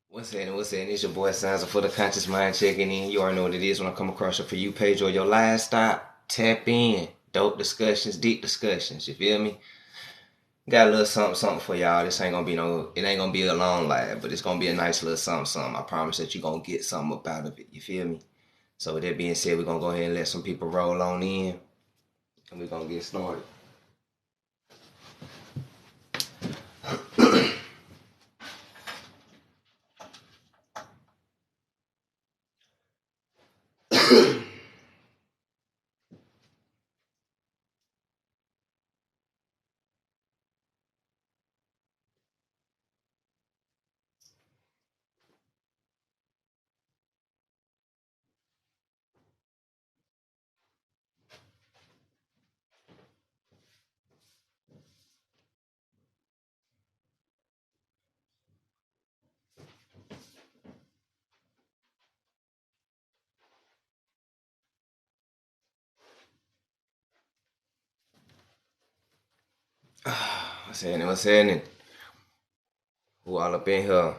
What's happening? What's happening? It's your boy Sansa for the Conscious Mind checking in. You already know what it is when I come across your For You page or your live stop. Tap in. Dope discussions, deep discussions. You feel me? Got a little something, something for y'all. This ain't gonna be it ain't gonna be a long live, but it's gonna be a nice little something, something. I promise that you gonna get something up out of it. You feel me? So with that being said, we're gonna go ahead and let some people roll on in, and we're gonna get started. What's happening? What's happening? Who all up in here?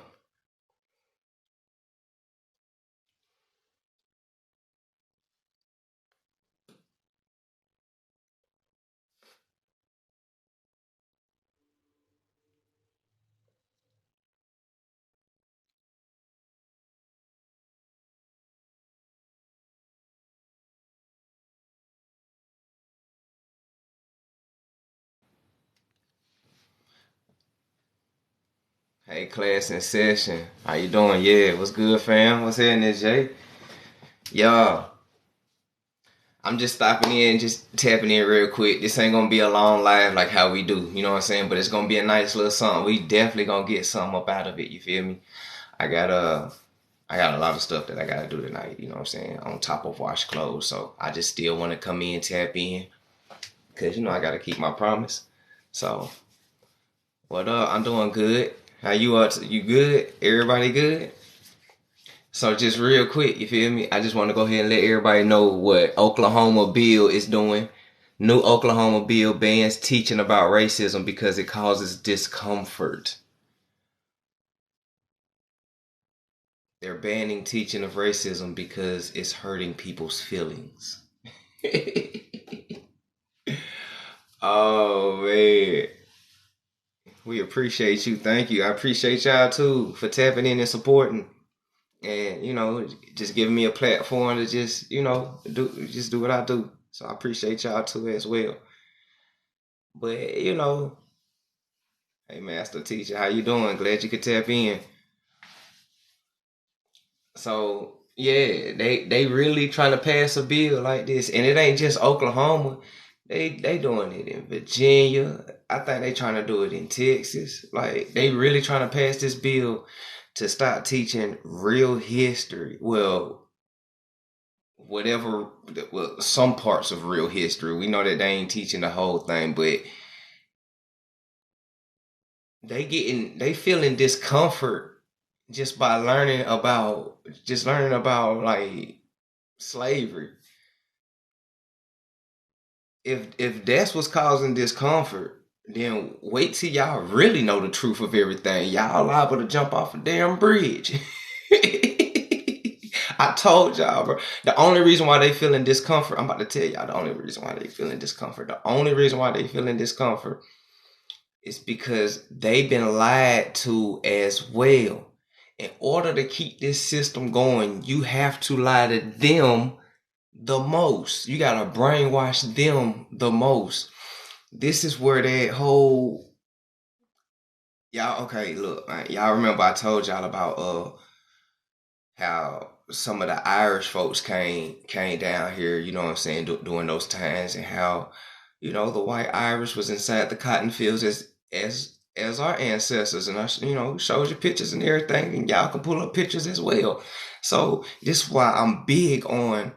Hey, class in session. How you doing? Yeah, what's good, fam? What's happening, Jay? Y'all, I'm just stopping in, just tapping in real quick. This ain't gonna be a long live like how we do, you know what I'm saying? But it's gonna be a nice little something. We definitely gonna get something up out of it. You feel me? I got I got a lot of stuff that I gotta do tonight. You know what I'm saying? On top of wash clothes, so I just still want to come in, tap in, cause I gotta keep my promise. So what up? I'm doing good. How you are? You good? Everybody good? So just real quick, you feel me? I just want to go ahead and let everybody know what Oklahoma bill is doing. New Oklahoma bill bans teaching about racism because it causes discomfort. They're banning teaching of racism because it's hurting people's feelings. Oh man. We appreciate you. Thank you. I appreciate y'all too for tapping in and supporting. And just giving me a platform to just do what I do. So I appreciate y'all too as well. But hey master teacher, how you doing? Glad you could tap in. So yeah, they really trying to pass a bill like this, and it ain't just Oklahoma. They doing it in Virginia. I think they trying to do it in Texas. Like they really trying to pass this bill to start teaching real history. Well, whatever, well, some parts of real history. We know that they ain't teaching the whole thing, but they feeling discomfort just by learning about like slavery. If that's what's causing discomfort, then wait till y'all really know the truth of everything. Y'all liable to jump off a damn bridge. I told y'all, bro. The only reason why they feeling discomfort, I'm about to tell y'all the only reason why they feeling discomfort. The only reason why they feeling discomfort is because they've been lied to as well. In order to keep this system going, you have to lie to them the most. You gotta brainwash them the most. This is where that whole y'all okay, look, y'all remember I told y'all about how some of the Irish folks came down here, you know what I'm saying, during those times, and how the white Irish was inside the cotton fields as our ancestors, and us, shows you pictures and everything, and y'all can pull up pictures as well. So this is why I'm big on,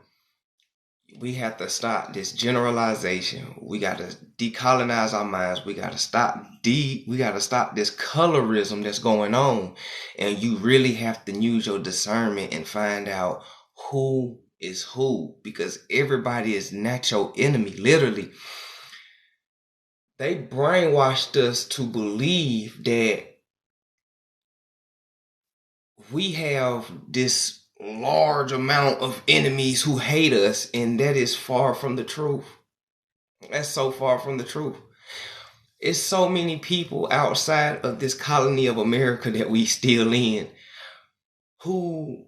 we have to stop this generalization. We got to decolonize our minds. We got to stop this colorism that's going on. And you really have to use your discernment and find out who is who, because everybody is not your enemy. Literally, they brainwashed us to believe that we have this large amount of enemies who hate us, and that is far from the truth. That's so far from the truth. It's so many people outside of this colony of America that we still in who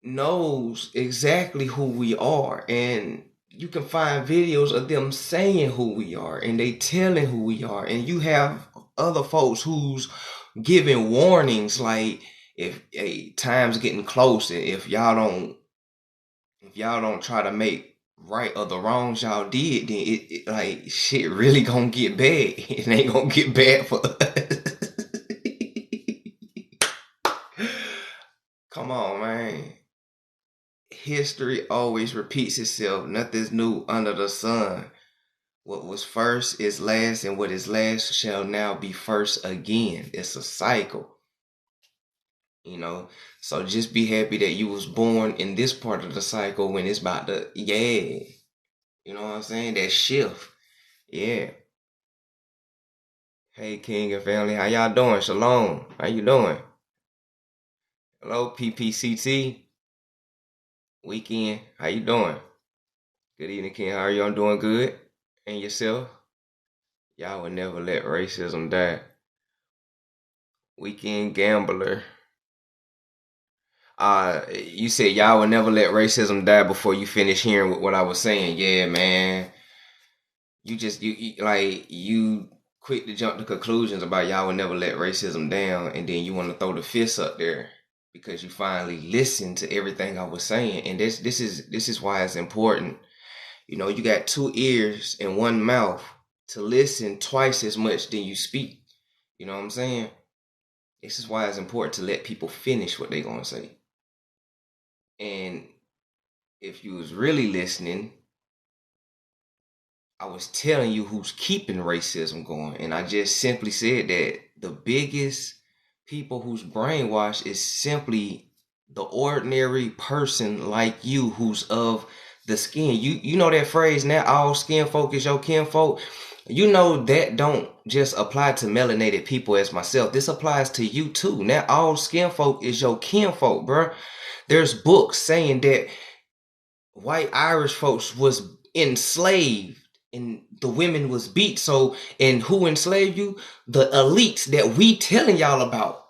knows exactly who we are, and you can find videos of them saying who we are and they telling who we are, and you have other folks who's giving warnings like if time's getting close, and if y'all don't try to make right of the wrongs y'all did, then it like shit really gonna get bad. It ain't gonna get bad for us. Come on, man. History always repeats itself. Nothing's new under the sun. What was first is last, and what is last shall now be first again. It's a cycle. So just be happy that you was born in this part of the cycle when it's about to, you know what I'm saying? That shift. Yeah. Hey, King and family, how y'all doing? Shalom. How you doing? Hello, PPCT. Weekend. How you doing? Good evening, King. How are you? I'm doing good. And yourself? Y'all would never let racism die. Weekend Gambler. You said y'all would never let racism die before you finish hearing what I was saying. Yeah, man. You quick to jump to conclusions about y'all would never let racism down, and then you want to throw the fist up there because you finally listened to everything I was saying. And this is why it's important. You got 2 ears and 1 mouth to listen twice as much than you speak. You know what I'm saying? This is why it's important to let people finish what they're gonna say. And if you was really listening, I was telling you who's keeping racism going. And I just simply said that the biggest people who's brainwashed is simply the ordinary person like you who's of the skin. You know that phrase, now all skin folk is your kinfolk. You know that don't just apply to melanated people as myself. This applies to you too. Now all skin folk is your kinfolk, bro. There's books saying that white Irish folks was enslaved and the women was beat. So, and who enslaved you? The elites that we telling y'all about.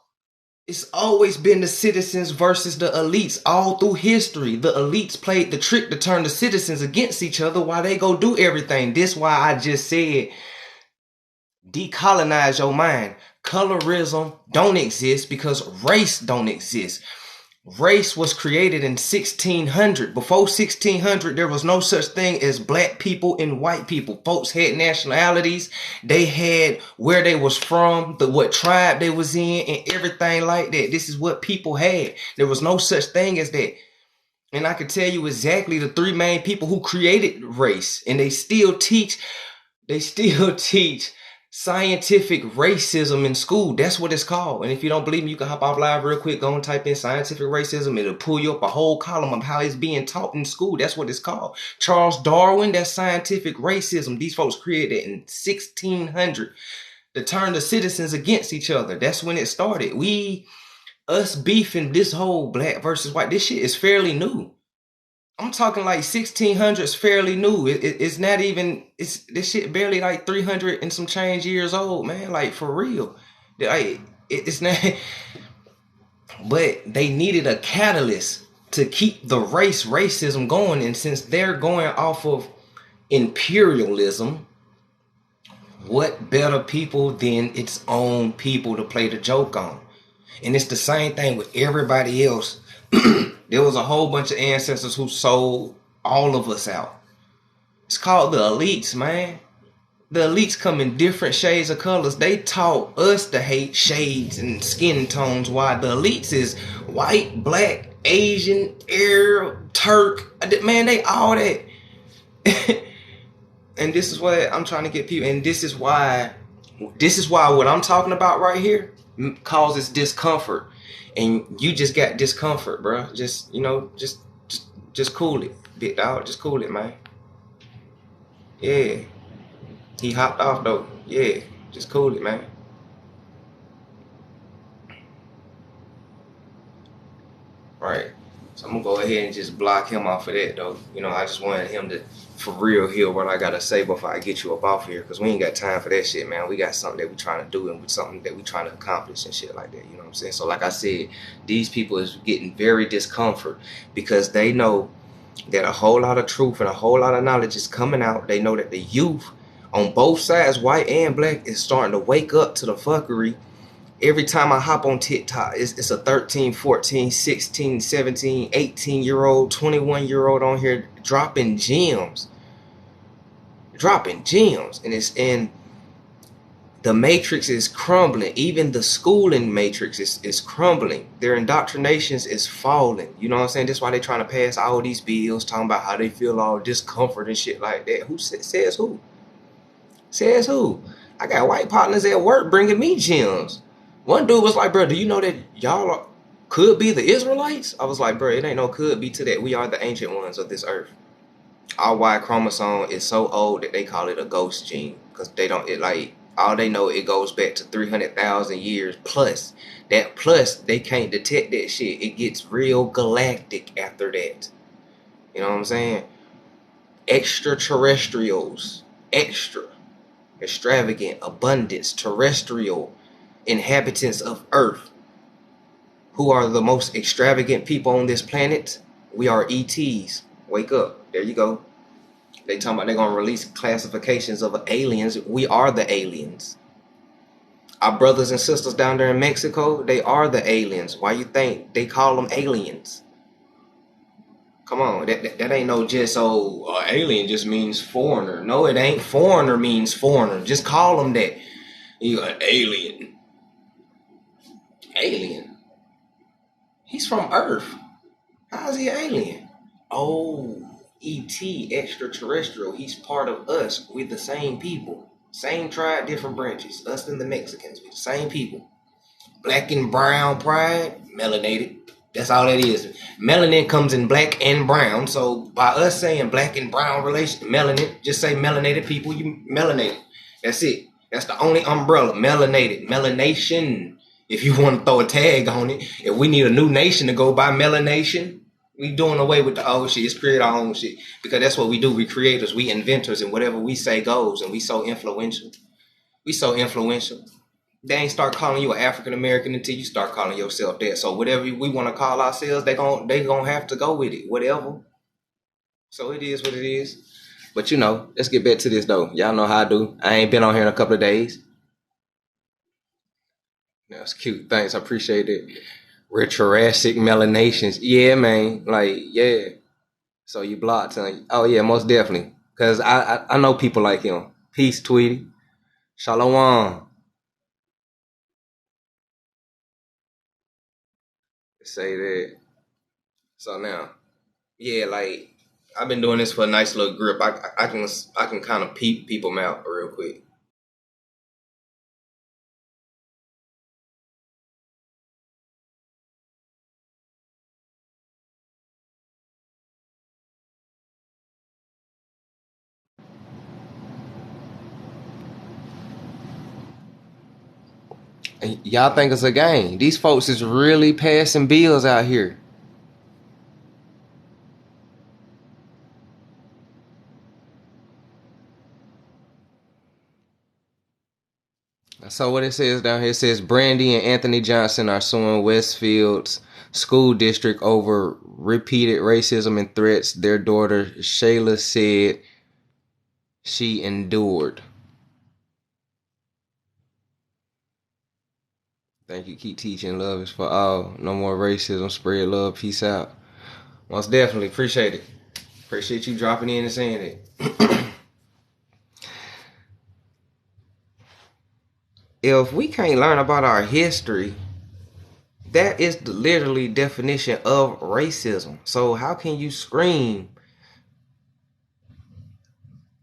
It's always been the citizens versus the elites all through history. The elites played the trick to turn the citizens against each other while they go do everything. This why I just said decolonize your mind. Colorism don't exist because race don't exist. Race was created in 1600. Before 1600, there was no such thing as black people and white people. Folks had nationalities. They had where they was from, what tribe they was in, and everything like that. This is what people had. There was no such thing as that. And I can tell you exactly the 3 main people who created race. And they still teach scientific racism in school. That's what it's called. And if you don't believe me, you can hop off live real quick, go and type in scientific racism. It'll pull you up a whole column of how it's being taught in school. That's what it's called. Charles Darwin, that's scientific racism. These folks created it in 1600 to turn the citizens against each other. That's when it started. Us beefing this whole black versus white, this shit is fairly new. I'm talking like 1600s, fairly new. It's not even, this shit barely like 300 and some change years old, man. Like for real. It's not, but they needed a catalyst to keep the racism going. And since they're going off of imperialism, what better people than its own people to play the joke on? And it's the same thing with everybody else. There was a whole bunch of ancestors who sold all of us out. It's called the elites, man. The elites come in different shades of colors. They taught us to hate shades and skin tones, while the elites is white, black, Asian, Arab, Turk. Man, they all that. And this is what I'm trying to get people. And this is why what I'm talking about right here causes discomfort. And you just got discomfort, bro. Just cool it, big dog. Just cool it, man. Yeah. He hopped off though. Yeah. Just cool it, man. Right. So I'm gonna go ahead and just block him off of that though. You know, I just wanted him to for real hear what I gotta say before I get you up off here, because we ain't got time for that shit, man. We got something that we trying to do and something that we trying to accomplish and shit like that. You know what I'm saying? So like I said, these people is getting very discomfort because they know that a whole lot of truth and a whole lot of knowledge is coming out. They know that the youth on both sides, white and black, is starting to wake up to the fuckery. Every time I hop on TikTok, it's a 13, 14, 16, 17, 18-year-old, 21-year-old on here dropping gems. And the matrix is crumbling. Even the schooling matrix is crumbling. Their indoctrinations is falling. You know what I'm saying? That's why they trying to pass all these bills talking about how they feel all discomfort and shit like that. Who says who? Says who? I got white partners at work bringing me gems. One dude was like, bro, do you know that y'all could be the Israelites? I was like, bro, it ain't no could be to that. We are the ancient ones of this earth. Our Y chromosome is so old that they call it a ghost gene, because they don't, it like, all they know, it goes back to 300,000 years plus. That plus, they can't detect that shit. It gets real galactic after that. You know what I'm saying? Extraterrestrials. Extravagant, abundance, terrestrial inhabitants of Earth. Who are the most extravagant people on this planet? We are ETs. Wake up. There you go. They talking about they're going to release classifications of aliens. We are the aliens. Our brothers and sisters down there in Mexico, they are the aliens. Why you think they call them aliens? Come on, that ain't no just, alien just means foreigner. No, it ain't. Foreigner means foreigner. Just call them that. You an alien. Alien? He's from Earth. How is he an alien? Oh, ET, extraterrestrial. He's part of us. We're the same people. Same tribe, different branches. Us and the Mexicans. We're the same people. Black and brown pride, melanated. That's all that is. Melanin comes in black and brown. So by us saying black and brown relation, melanin, just say melanated people, you melanated. That's it. That's the only umbrella. Melanated. Melanation. If you want to throw a tag on it. If we need a new nation to go by, melanation, we doing away with the old shit. It's create our own shit. Because that's what we do. We creators. We inventors. And whatever we say goes. And we so influential. They ain't start calling you an African American until you start calling yourself that. So whatever we want to call ourselves, they gonna have to go with it. Whatever. So it is what it is. But let's get back to this though. Y'all know how I do. I ain't been on here in a couple of days. That's cute. Thanks. I appreciate it. We're Jurassic melanations. Yeah, man. Like, yeah. So you blocked him. Oh yeah, most definitely. Cause I know people like him. Peace, Tweety. Shalom. Say that. So now, yeah, like I've been doing this for a nice little grip. I can kind of peep people out real quick. And y'all think it's a game? These folks is really passing bills out here. So what it says down here, it says Brandy and Anthony Johnson are suing Westfield's school district over repeated racism and threats their daughter Shayla said she endured. Thank you. Keep teaching. Love is for all. No more racism. Spread love. Peace out. Most definitely. Appreciate it. Appreciate you dropping in and saying it. If we can't learn about our history, that is the literally definition of racism. So how can you scream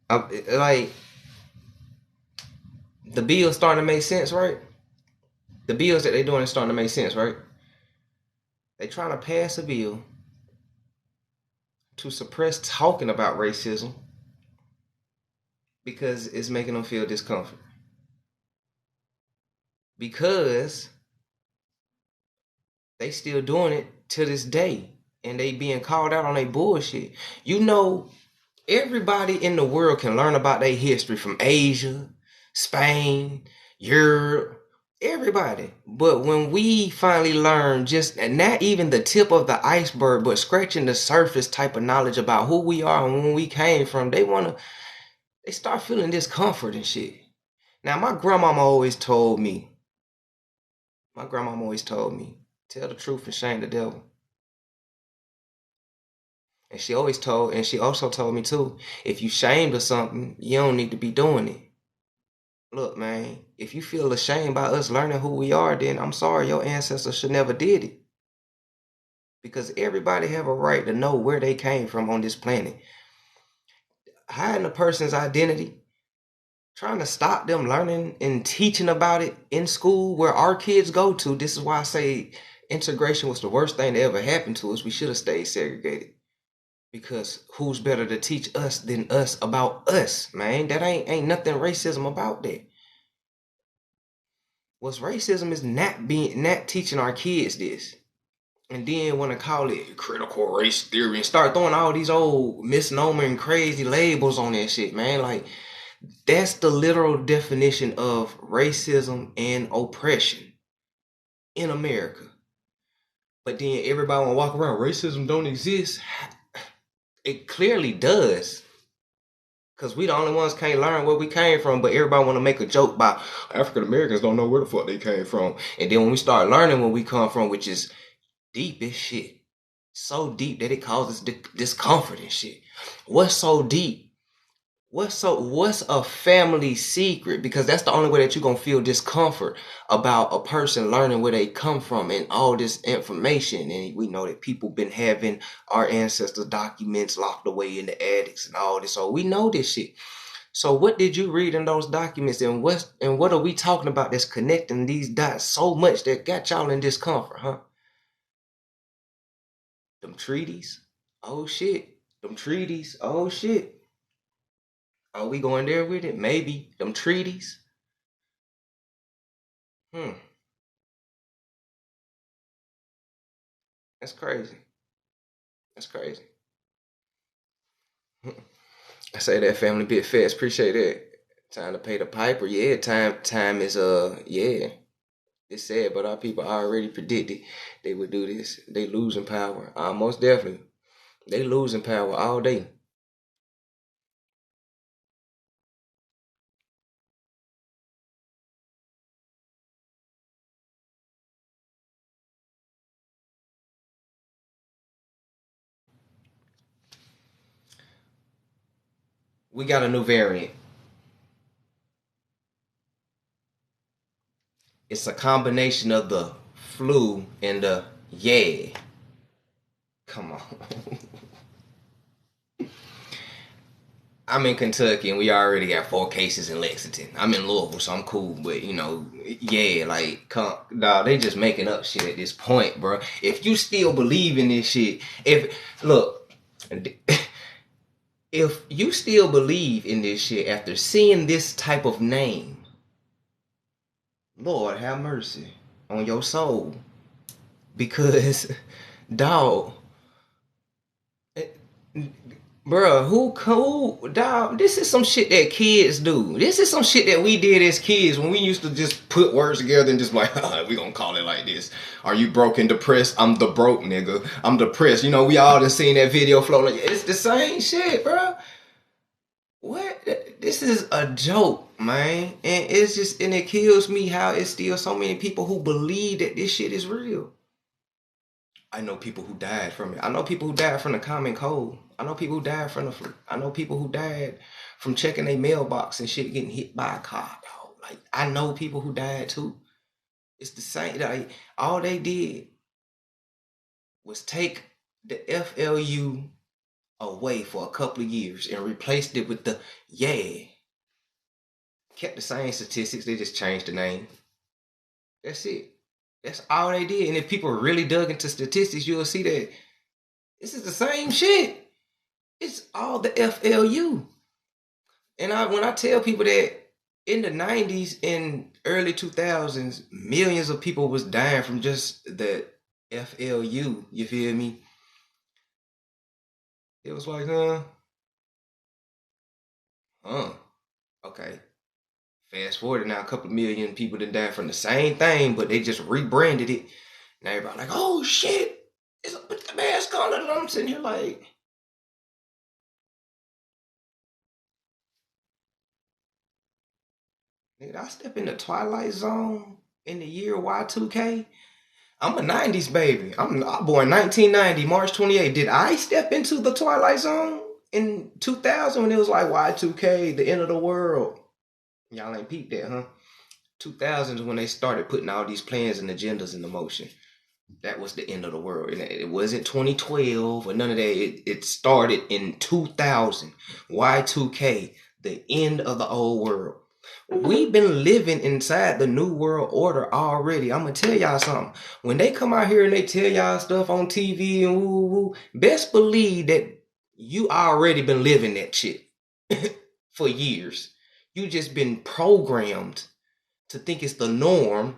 like the bills starting to make sense, right? The bills that they're doing is starting to make sense, right? They trying to pass a bill to suppress talking about racism because it's making them feel discomfort. Because They still doing it to this day. And they being called out on their bullshit. You know, everybody in the world can learn about their history from Asia, Spain, Europe, everybody. But when we finally learn just, and not even the tip of the iceberg, but scratching the surface type of knowledge about who we are and when we came from, they start feeling discomfort and shit. Now, my grandmama always told me, tell the truth and shame the devil. And she also told me too, if you shamed of something, you don't need to be doing it. Look, man, if you feel ashamed by us learning who we are, then I'm sorry, your ancestors should never did it. Because everybody have a right to know where they came from on this planet. Hiding a person's identity, trying to stop them learning and teaching about it in school where our kids go to. This is why I say integration was the worst thing that ever happened to us. We should have stayed segregated. Because who's better to teach us than us about us, man? That ain't nothing racism about that. What's racism is not teaching our kids this. And then want to call it critical race theory and start throwing all these old misnomer and crazy labels on that shit, man. Like, that's the literal definition of racism and oppression in America. But then everybody want to walk around, racism don't exist. It clearly does. Because we the only ones can't learn where we came from, but everybody want to make a joke about African Americans don't know where the fuck they came from. And then when we start learning where we come from, which is deep as shit. So deep that it causes discomfort and shit. What's so deep? What's a family secret? Because that's the only way that you're gonna feel discomfort about a person learning where they come from and all this information. And we know that people been having our ancestors' documents locked away in the attics and all this. So we know this shit. So what did you read in those documents, and what are we talking about that's connecting these dots so much that got y'all in discomfort, huh? Them treaties? Oh shit. Them treaties? Oh shit. Are we going there with it? Maybe. Them treaties? Hmm. That's crazy. That's crazy. I say that family bit fast. Appreciate that. Time to pay the piper. Yeah, time is yeah. It's sad, but our people already predicted they would do this. They losing power. Most definitely. They losing power all day. We got a new variant. It's a combination of the flu and the yeah. Come on. I'm in Kentucky and we already got 4 cases in Lexington. I'm in Louisville, so I'm cool. But yeah, like, dawg, they just making up shit at this point, bro. If you still believe in this shit, if you still believe in this shit after seeing this type of name, Lord have mercy on your soul, because, dog. Bruh, dog, this is some shit that kids do. This is some shit that we did as kids when we used to just put words together and just like, we gonna call it like this. Are you broke and depressed? I'm the broke nigga. I'm depressed. We all just seen that video floating. It's the same shit, bruh. What? This is a joke, man. And it kills me how it's still so many people who believe that this shit is real. I know people who died from it. I know people who died from the common cold. I know people who died from the flu. I know people who died from checking their mailbox and shit getting hit by a car, dog. Like, I know people who died too. It's the same. Like, all they did was take the FLU away for a couple of years and replaced it with the yeah. Kept the same statistics. They just changed the name. That's it. That's all they did. And if people really dug into statistics, you'll see that this is the same shit. It's all the FLU. And when I tell people that in the 90s and early 2000s, millions of people was dying from just the FLU, you feel me? It was like, huh, okay. Fast forward now, a couple of million people done died from the same thing, but they just rebranded it. Now everybody like, oh shit, put the mask on, and I'm sitting here like, nigga, I step in the Twilight Zone in the year Y2K. I'm a 90s baby. I'm born 1990, March 28th. Did I step into the Twilight Zone in 2000 when it was like Y2K, the end of the world? Y'all ain't peeped that, huh? 2000s when they started putting all these plans and agendas into motion. That was the end of the world. And it wasn't 2012 or none of that. It started in 2000. Y2K, the end of the old world. We've been living inside the new world order already. I'm gonna tell y'all something. When they come out here and they tell y'all stuff on TV and woo, best believe that you already been living that shit for years. You just been programmed to think it's the norm,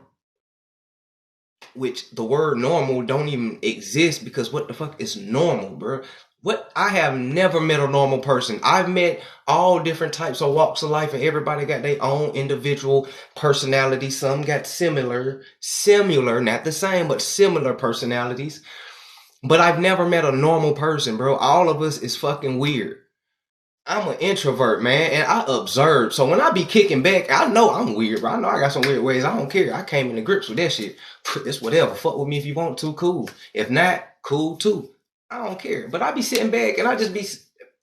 which the word normal don't even exist because what the fuck is normal, bro? What? I have never met a normal person. I've met all different types of walks of life, and everybody got their own individual personality. Some got similar, not the same, but similar personalities. But I've never met a normal person, bro. All of us is fucking weird. I'm an introvert, man, and I observe. So when I be kicking back, I know I'm weird, bro. I know I got some weird ways. I don't care. I came into grips with that shit. It's whatever. Fuck with me if you want to, cool. If not, cool too. I don't care. But I be sitting back and I just be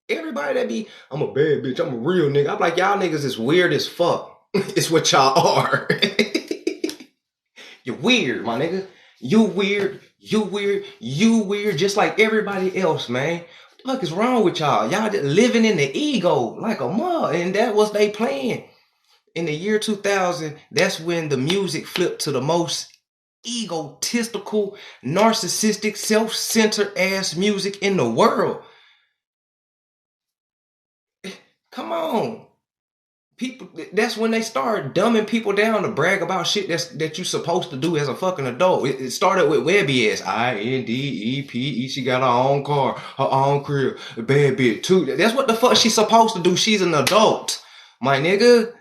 everybody that be, I'm a bad bitch. I'm a real nigga. I'm like, y'all niggas is weird as fuck. It's what y'all are. You're weird, my nigga. You weird. You weird. You weird. Just like everybody else, man. What the fuck is wrong with y'all? Y'all just living in the ego like a mug, and that was they playing. In the year 2000, that's when the music flipped to the most egotistical, narcissistic, self-centered ass music in the world. Come on. People, that's when they start dumbing people down to brag about shit that you supposed to do as a fucking adult. It started with Webby ass. INDEPE. She got her own car, her own crib, a bad bitch too. That's what the fuck she's supposed to do. She's an adult, my nigga.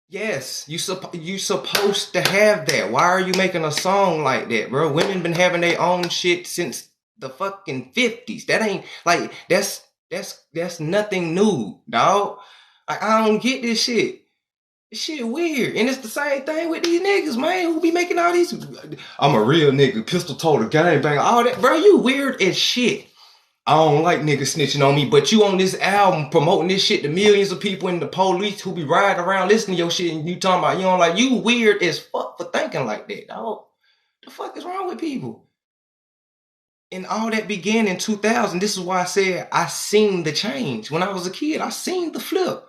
Yes, you supposed to have that. Why are you making a song like that, bro? Women been having their own shit since the fucking 50s. That ain't like that's nothing new, dog. Like, I don't get this shit. This shit weird. And it's the same thing with these niggas, man, who be making all these. I'm a real nigga, pistol toter, gang bang, all that. Bro, you weird as shit. I don't like niggas snitching on me, but you on this album promoting this shit to millions of people in the police who be riding around listening to your shit and you talking about, you don't like, you weird as fuck for thinking like that, dog. The fuck is wrong with people? And all that began in 2000. This is why I said I seen the change. When I was a kid, I seen the flip.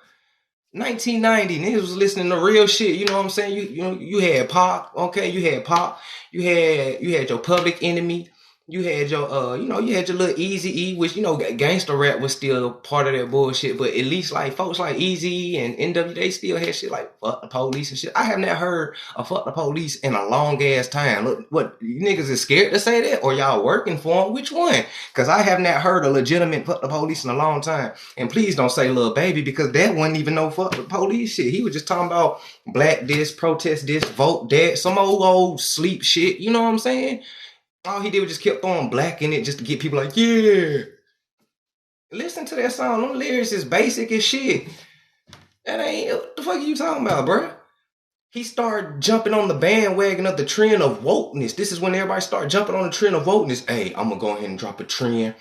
1990, niggas was listening to real shit. You know what I'm saying? You had Pop, okay? You had Pop. You had your Public Enemy. You had your you had your little Eazy-E, which gangster rap was still part of that bullshit. But at least like folks like Eazy and NW, they still had shit like fuck the police and shit. I have not heard a fuck the police in a long ass time. Look, what you niggas is scared to say that, or y'all working for them? Which one? Because I have not heard a legitimate fuck the police in a long time. And please don't say Lil Baby, because that wasn't even no fuck the police shit. He was just talking about black this, protest this, vote that, some old sleep shit. You know what I'm saying? All he did was just kept throwing black in it just to get people like, yeah. Listen to that song. Them lyrics is basic as shit. That ain't, what the fuck are you talking about, bruh? He started jumping on the bandwagon of the trend of wokeness. This is when everybody started jumping on the trend of wokeness. Hey, I'm gonna go ahead and drop a trend.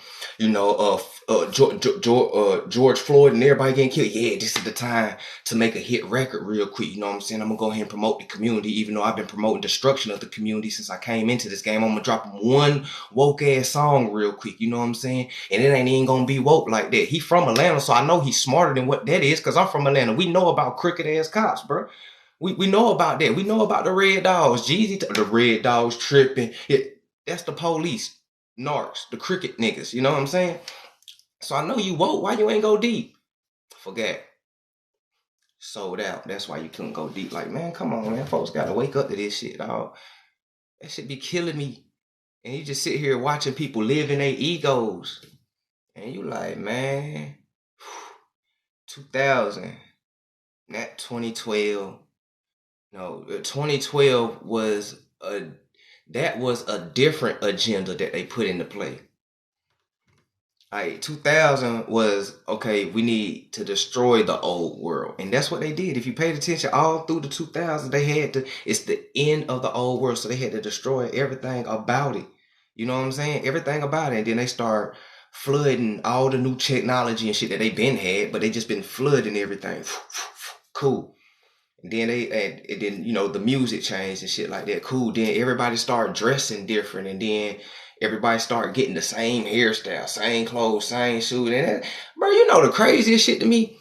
George Floyd and everybody getting killed. Yeah, this is the time to make a hit record real quick. You know what I'm saying? I'm gonna go ahead and promote the community, even though I've been promoting destruction of the community since I came into this game. I'm gonna drop one woke ass song real quick. You know what I'm saying? And it ain't even gonna be woke like that. He from Atlanta, so I know he's smarter than what that is, because I'm from Atlanta. We know about crooked ass cops, bro. We know about that. We know about the Red Dogs. Jeezy, the Red Dogs tripping. That's the police, narcs, the cricket niggas. You know what I'm saying? So I know you woke. Why you ain't go deep? Forget. Sold out. That's why you couldn't go deep. Like, man, come on, man. Folks gotta wake up to this shit, dog. That shit be killing me. And you just sit here watching people live in their egos. And you like, man, 2000, not 2012. No, 2012 was a different agenda that they put into play. Like 2000 was, okay, we need to destroy the old world. And that's what they did. If you paid attention all through the 2000s, it's the end of the old world. So they had to destroy everything about it. You know what I'm saying? Everything about it. And then they start flooding all the new technology and shit that they been had, but they just been flooding everything. Cool. And then and then, the music changed and shit like that. Cool. Then everybody started dressing different. And then everybody started getting the same hairstyle, same clothes, same shoes. And bro, the craziest shit to me,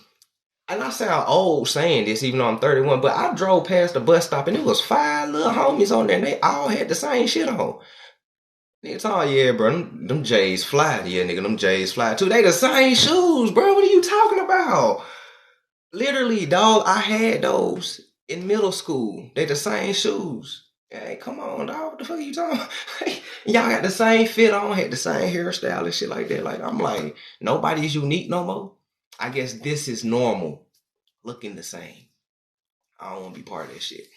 and I sound old saying this even though I'm 31, but I drove past the bus stop and it was 5 little homies on there and they all had the same shit on. Nigga, oh yeah, bro, them J's fly. Yeah, nigga, them J's fly too. They the same shoes, bro. What are you talking about? Literally, dog, I had those in middle school. They the same shoes. Hey, come on, dog. What the fuck are you talking about? Y'all got the same fit on, had the same hairstyle and shit like that. Like, I'm like, nobody's unique no more. I guess this is normal. Looking the same. I don't want to be part of that shit.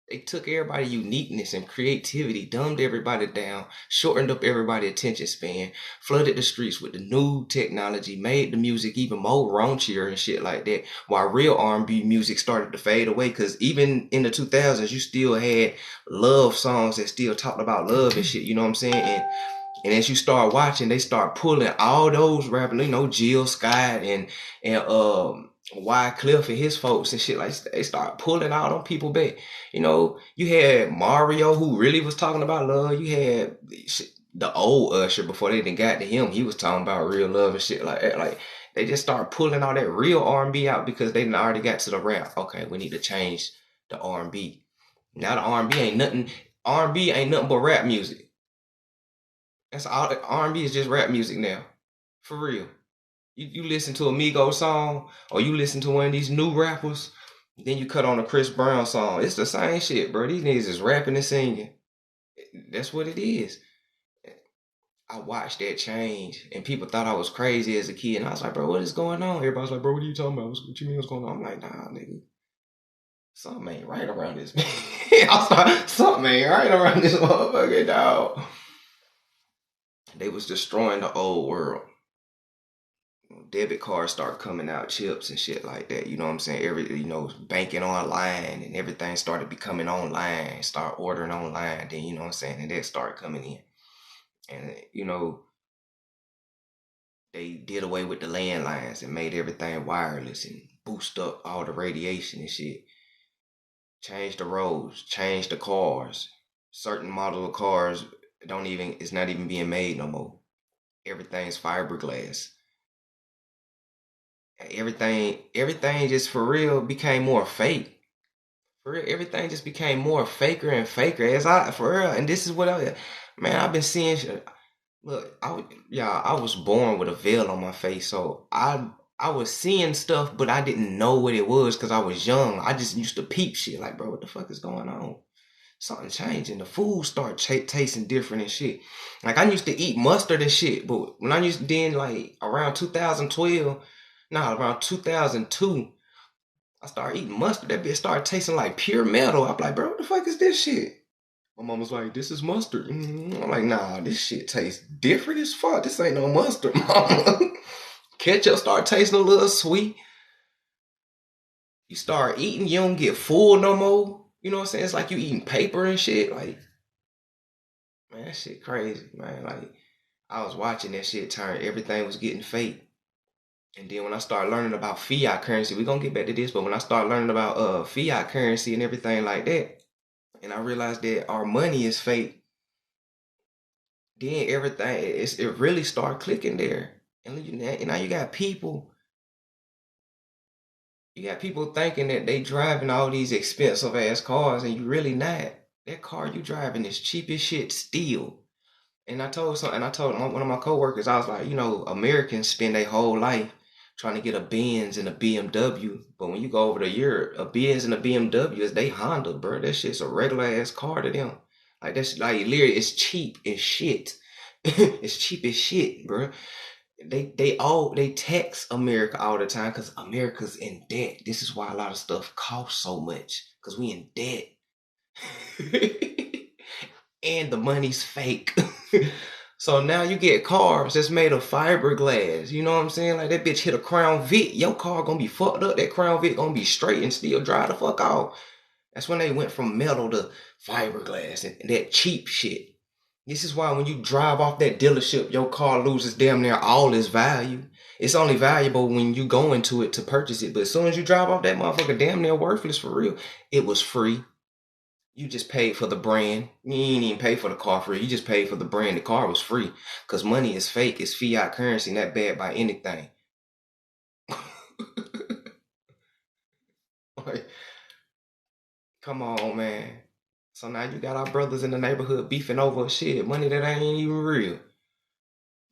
They took everybody's uniqueness and creativity, dumbed everybody down, shortened up everybody's attention span, flooded the streets with the new technology, made the music even more raunchier and shit like that, while real R&B music started to fade away. Because even in the 2000s, you still had love songs that still talked about love and shit, you know what I'm saying? And as you start watching, they start pulling all those rappers, Jill Scott and Wycliffe and his folks and shit, like they start pulling all them people back. You had Mario who really was talking about love. You had the old Usher before they even got to him. He was talking about real love and shit like that. Like they just start pulling all that real R&B out because they already got to the rap. Okay, we need to change the R&B. Now the R&B ain't nothing. R&B ain't nothing but rap music. That's all. R&B is just rap music now, for real. You listen to a Migos song or you listen to one of these new rappers, then you cut on a Chris Brown song. It's the same shit, bro. These niggas is rapping and singing. That's what it is. I watched that change and people thought I was crazy as a kid. And I was like, bro, what is going on? Everybody's like, bro, what are you talking about? What you mean what's going on? I'm like, nah, nigga. Something ain't right around this. Something ain't right around this motherfucker, dog. They was destroying the old world. Debit cards start coming out, chips and shit like that. You know what I'm saying? Banking online and everything started becoming online. Start ordering online. Then, you know what I'm saying? And that started coming in. And, they did away with the landlines and made everything wireless and boost up all the radiation and shit. Changed the roads, changed the cars. Certain model of cars it's not even being made no more. Everything's fiberglass. Everything just for real became more fake. For real, everything just became more faker and faker. For real, and this is what I've been seeing. Look, I was born with a veil on my face, so I was seeing stuff, but I didn't know what it was because I was young. I just used to peep shit like, bro, what the fuck is going on? Something changing. The food start tasting different and shit. Like I used to eat mustard and shit, but when I used to then like around 2012. Around 2002, I started eating mustard. That bitch started tasting like pure metal. I'm like, bro, what the fuck is this shit? My mom was like, this is mustard. I'm like, nah, this shit tastes different as fuck. This ain't no mustard, mama. Ketchup start tasting a little sweet. You start eating, you don't get full no more. You know what I'm saying? It's like you eating paper and shit. Like, man, that shit crazy, man. Like, I was watching that shit turn. Everything was getting fake. And then when I started learning about fiat currency, we're going to get back to this, but when I started learning about fiat currency and everything like that, and I realized that our money is fake, then everything, it really started clicking there. And now you got people thinking that they driving all these expensive ass cars and you really not. That car you driving is cheap as shit still. And I told one of my coworkers, I was like, Americans spend their whole life trying to get a Benz and a BMW. But when you go over to Europe, a Benz and a BMW is they Honda, bro. That shit's a regular ass car to them. Like that's like literally, it's cheap as shit. It's cheap as shit, bro. They tax America all the time because America's in debt. This is why a lot of stuff costs so much because we in debt. And the money's fake. So now you get cars that's made of fiberglass. You know what I'm saying? Like that bitch hit a Crown Vic. Your car gonna be fucked up. That Crown Vic gonna be straight and still dry the fuck off. That's when they went from metal to fiberglass and that cheap shit. This is why when you drive off that dealership, your car loses damn near all its value. It's only valuable when you go into it to purchase it. But as soon as you drive off that motherfucker, damn near worthless for real. It was free. You just paid for the brand. You ain't even pay for the car free. You just paid for the brand. The car was free. Because money is fake. It's fiat currency, not backed by anything. Like, come on, man. So now you got our brothers in the neighborhood beefing over shit. Money that ain't even real.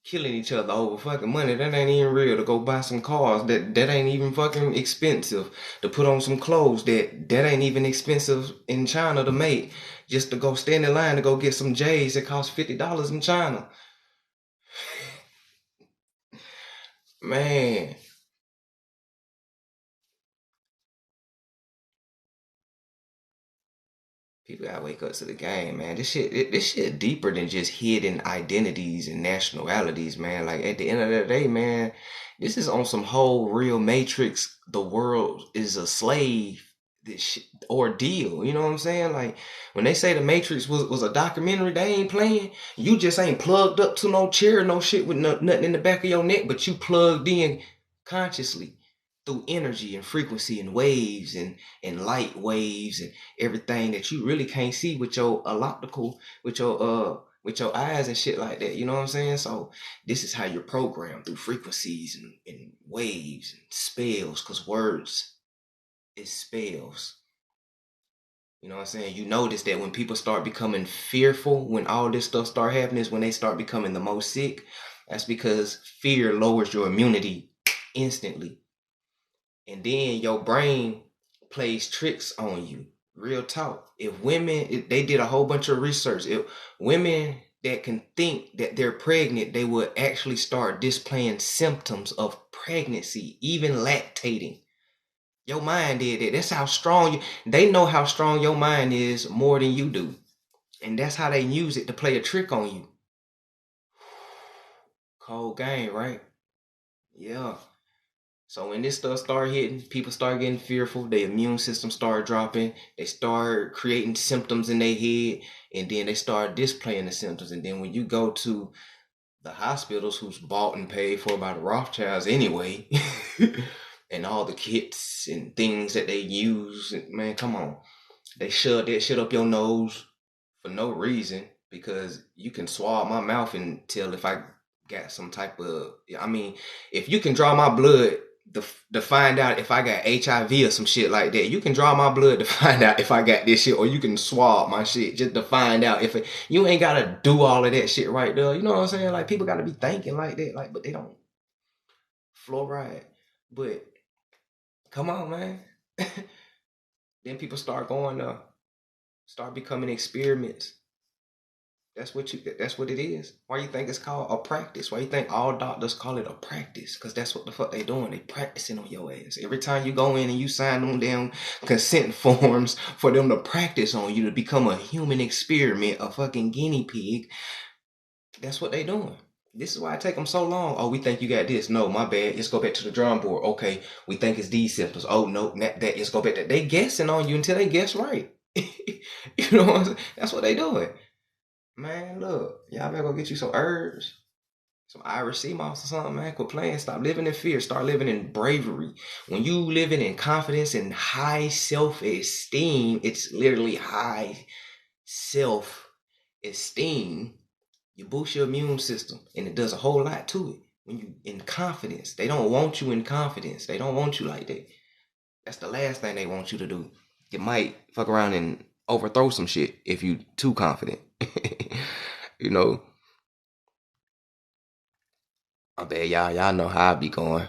Killing each other over fucking money that ain't even real, to go buy some cars that ain't even fucking expensive, to put on some clothes that ain't even expensive in China to make, just to go stand in line to go get some J's that cost $50 in China. Man, people gotta wake up to the game, man. This shit deeper than just hidden identities and nationalities, man. Like at the end of the day, man, this is on some whole real Matrix. The world is a slave. This shit, ordeal. You know what I'm saying? Like when they say the Matrix was a documentary, they ain't playing. You just ain't plugged up to no chair, no shit with nothing in the back of your neck, but you plugged in consciously through energy and frequency and waves and light waves and everything that you really can't see with your optical, with your eyes and shit like that. You know what I'm saying? So this is how you're programmed, through frequencies and waves and spells, because words is spells. You know what I'm saying? You notice that when people start becoming fearful, when all this stuff start happening, is when they start becoming the most sick. That's because fear lowers your immunity instantly. And then your brain plays tricks on you. Real talk. They did a whole bunch of research. If women that can think that they're pregnant, they would actually start displaying symptoms of pregnancy, even lactating. Your mind did that. That's how strong they know how strong your mind is more than you do. And that's how they use it to play a trick on you. Cold game, right? Yeah. So when this stuff start hitting, people start getting fearful, their immune system start dropping, they start creating symptoms in their head, and then they start displaying the symptoms. And then when you go to the hospitals, who's bought and paid for by the Rothschilds anyway, and all the kits and things that they use, man, come on. They shove that shit up your nose for no reason, because you can swab my mouth and tell if I got some type of, I mean, if you can draw my blood to find out if I got HIV or some shit like that, you can draw my blood to find out if I got this shit, or you can swab my shit just to find out if you ain't gotta do all of that shit right there. You know what I'm saying? Like people gotta be thinking like that, like, but they don't. Fluoride, but come on, man. Then people start going start becoming experiments. That's what it is. Why you think it's called a practice? Why you think all doctors call it a practice? Because that's what the fuck they doing. They practicing on your ass. Every time you go in and you sign them damn consent forms for them to practice on you to become a human experiment, a fucking guinea pig, that's what they doing. This is why it take them so long. Oh, we think you got this. No, my bad. Let's go back to the drawing board. Okay, we think it's these symptoms. Oh no, that let's go back to. They guessing on you until they guess right. You know what I'm saying? That's what they doing. Man, look, y'all better go get you some herbs, some Irish sea moss or something, man. Quit playing. Stop living in fear. Start living in bravery. When you living in confidence and high self-esteem, it's literally high self-esteem. You boost your immune system, and it does a whole lot to it. When you in confidence, they don't want you in confidence. They don't want you like that. That's the last thing they want you to do. You might fuck around and overthrow some shit if you too confident. You know, I bet y'all know how I be going.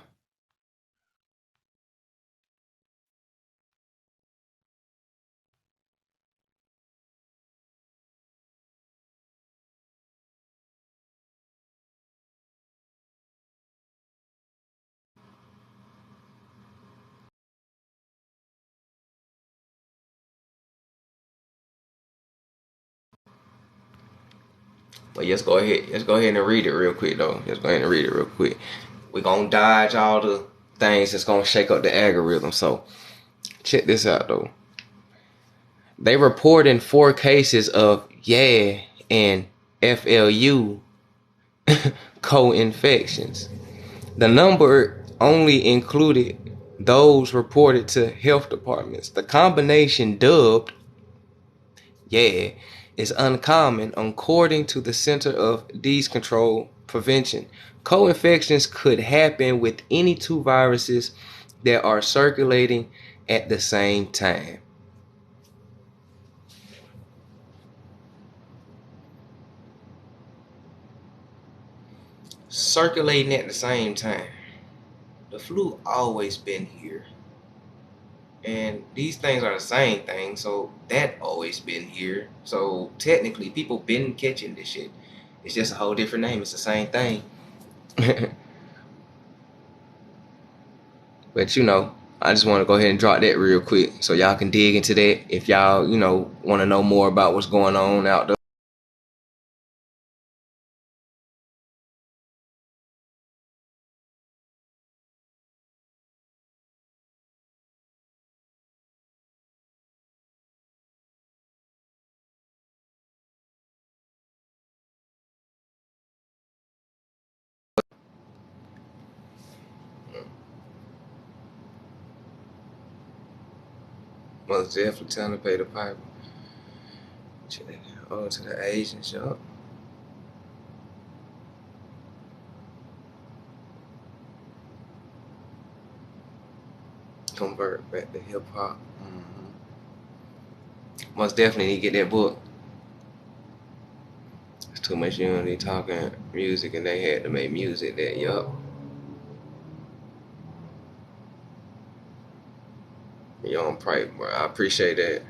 But let's go ahead. Let's go ahead and read it real quick though. Let's go ahead and read it real quick. We're gonna dodge all the things that's gonna shake up the algorithm. So check this out though. They report in 4 cases of and FLU co-infections. The number only included those reported to health departments. The combination dubbed is uncommon according to the Center of Disease Control Prevention. Co-infections could happen with any 2 viruses that are circulating at the same time. Circulating at the same time. The flu always been here. And these things are the same thing, so that always been here. So technically people been catching this shit. It's just a whole different name. It's the same thing. But I just want to go ahead and drop that real quick so y'all can dig into that if y'all, want to know more about what's going on out there. Most definitely time to pay the piper. Oh, to the Asian shop. Convert back to hip hop. Most definitely need to get that book. It's too much unity talking music, and they had to make music that, on price, bro. I appreciate that.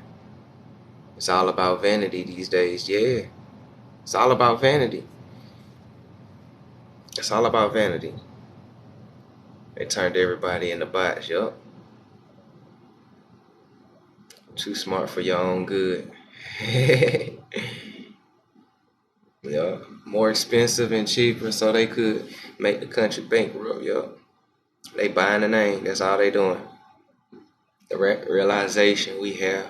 It's all about vanity these days. Yeah. It's all about vanity. It's all about vanity. They turned everybody into bots, Too smart for your own good. Yeah. More expensive and cheaper so they could make the country bankrupt, They buying the name. That's all they doing. The realization we have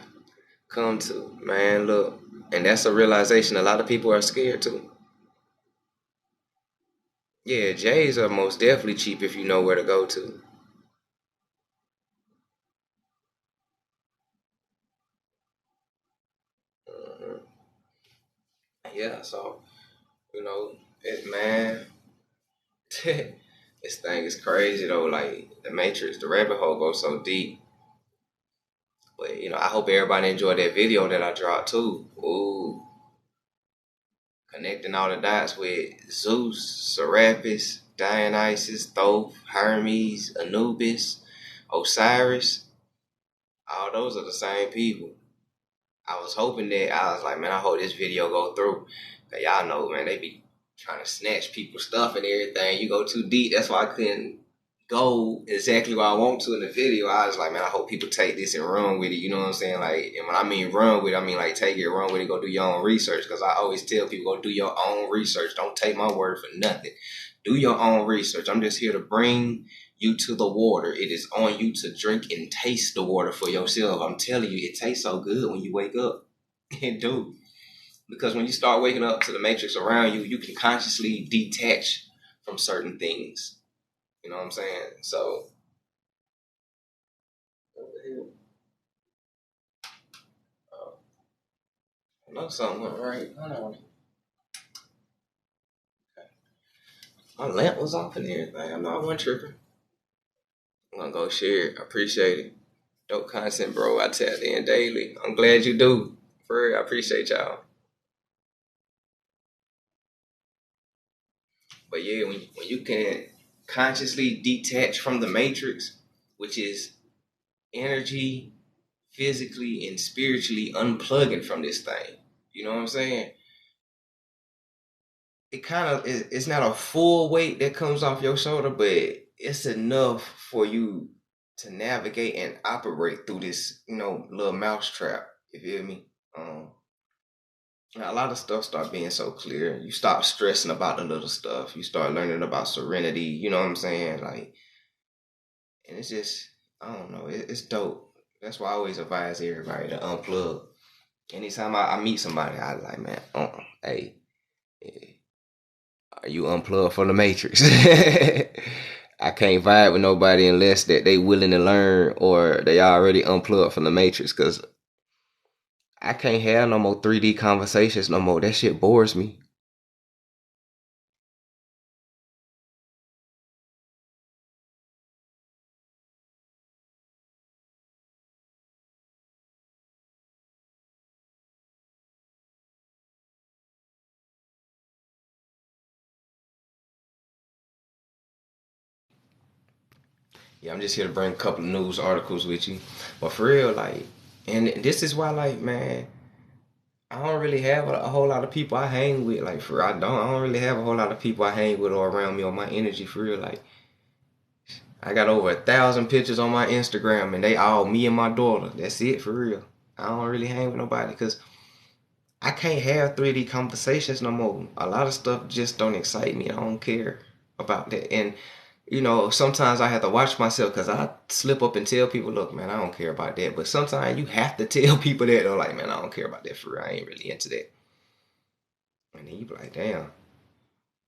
come to, man, look. And that's a realization a lot of people are scared to. Yeah, J's are most definitely cheap if you know where to go to. Mhm. Yeah, so, man, this thing is crazy though. Like the Matrix, the rabbit hole goes so deep. But I hope everybody enjoyed that video that I dropped too. Ooh, connecting all the dots with Zeus, Serapis, Dionysus, Thoth, Hermes, Anubis, Osiris. All those are the same people. I was hoping that I was like, man, I hope this video go through. Cause y'all know, man, they be trying to snatch people's stuff and everything. You go too deep. That's why I couldn't go exactly where I want to in the video. I was like, man, I hope people take this and run with it. You know what I'm saying? Like, and when I mean run with it, I mean like take it, run with it, go do your own research. Cause I always tell people, go do your own research. Don't take my word for nothing. Do your own research. I'm just here to bring you to the water. It is on you to drink and taste the water for yourself. I'm telling you, it tastes so good when you wake up. It do. Because when you start waking up to the matrix around you, you can consciously detach from certain things. You know what I'm saying? So, I know something went right. Hold on. My lamp was off and everything. I'm not one tripping. I'm gonna go share it. I appreciate it. Dope content, bro. I tap in daily. I'm glad you do. For real, I appreciate y'all. But yeah, when you can consciously detach from the matrix, which is energy, physically and spiritually unplugging from this thing. You know what I'm saying? It kind of it's not a full weight that comes off your shoulder, but it's enough for you to navigate and operate through this, little mousetrap. You feel me? A lot of stuff start being so clear. You stop stressing about the little stuff. You start learning about serenity. You know what I'm saying? Like, and it's just, I don't know. It's dope. That's why I always advise everybody to unplug. Anytime I meet somebody, I like, man, hey, are you unplugged from the matrix? I can't vibe with nobody unless that they willing to learn or they already unplugged from the matrix. Cause I can't have no more 3D conversations no more. That shit bores me. Yeah, I'm just here to bring a couple of news articles with you. But for real, like, and this is why, like, man, I don't really have a whole lot of people I hang with. Like, for I don't really have a whole lot of people I hang with or around me on my energy. For real, like, I got over 1,000 pictures on my Instagram, and they all me and my daughter. That's it, for real. I don't really hang with nobody because I can't have 3D conversations no more. A lot of stuff just don't excite me. I don't care about that. And sometimes I have to watch myself because I slip up and tell people, look, man, I don't care about that. But sometimes you have to tell people that they're like, man, I don't care about that for real. I ain't really into that. And then you be like, damn.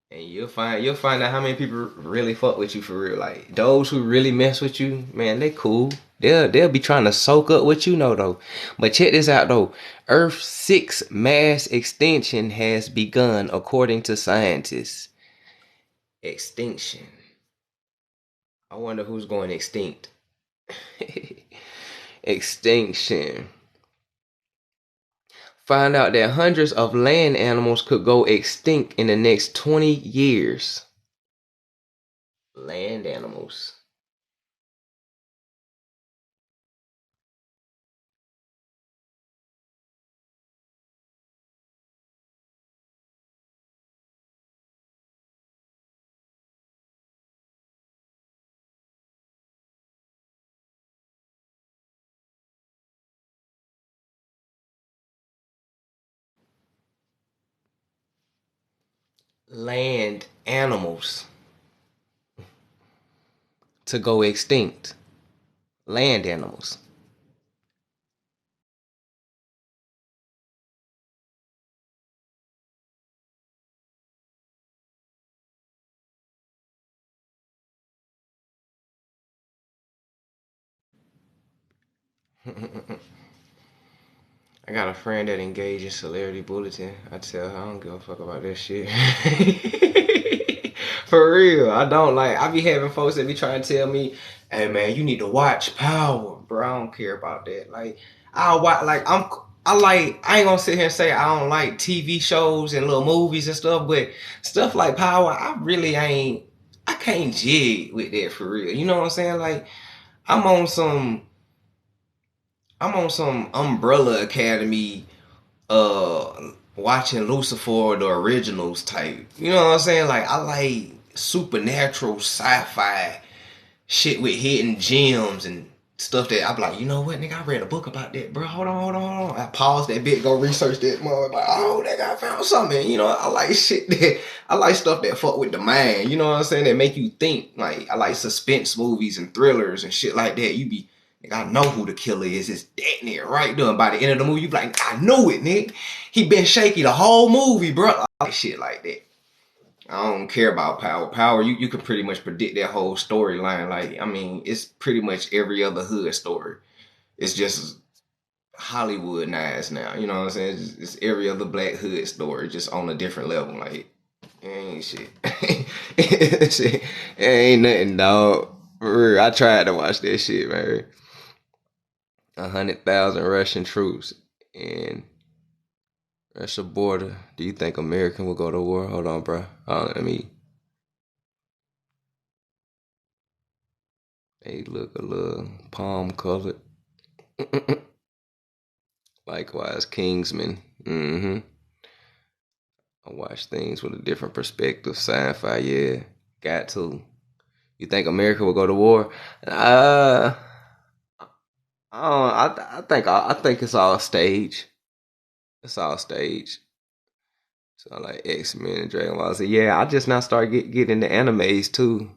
And you'll find out how many people really fuck with you for real. Like those who really mess with you, man, they cool. They'll be trying to soak up what you know though. But check this out though. Earth's sixth mass extinction has begun according to scientists. Extinction. I wonder who's going extinct. Extinction. Find out that hundreds of land animals could go extinct in the next 20 years. Land animals. Land animals to go extinct. Land animals. I got a friend that engages Celebrity Bulletin. I tell her I don't give a fuck about that shit. For real, I don't like. I be having folks that be trying to tell me, "Hey man, you need to watch Power, bro." I don't care about that. Like I watch, like I like. I ain't gonna sit here and say I don't like TV shows and little movies and stuff, but stuff like Power, I really ain't. I can't jig with that for real. You know what I'm saying? Like I'm on some. I'm on some Umbrella Academy watching Lucifer the originals type. You know what I'm saying? Like I like supernatural sci-fi shit with hidden gems and stuff that I'm like, you know what, nigga, I read a book about that, bro. Hold on. I pause that bit, go research that mother. Like, oh, that guy found something. I like shit that I like stuff that fuck with the mind. You know what I'm saying? That make you think. Like I like suspense movies and thrillers and shit like that. You be like, I know who the killer is. It's that nigga right there. And by the end of the movie, you be like, I knew it, nigga. He been shaky the whole movie, bro. I like shit like that. I don't care about Power. Power, you can pretty much predict that whole storyline. Like, I mean, it's pretty much every other hood story. It's just Hollywood nice now. You know what I'm saying? It's every other black hood story, just on a different level. Like, it ain't shit. It ain't nothing, dog. For real, I tried to watch that shit, man. 100,000 Russian troops in Russia border. Do you think American will go to war? Hold on, bro. Let me. They look a little palm colored. Likewise, Kingsman. I watch things with a different perspective. Sci-fi, yeah. Got to. You think America will go to war? I think it's all stage. It's all stage. So I like X-Men and Dragon Ball Z. Yeah, I just now start getting into animes too.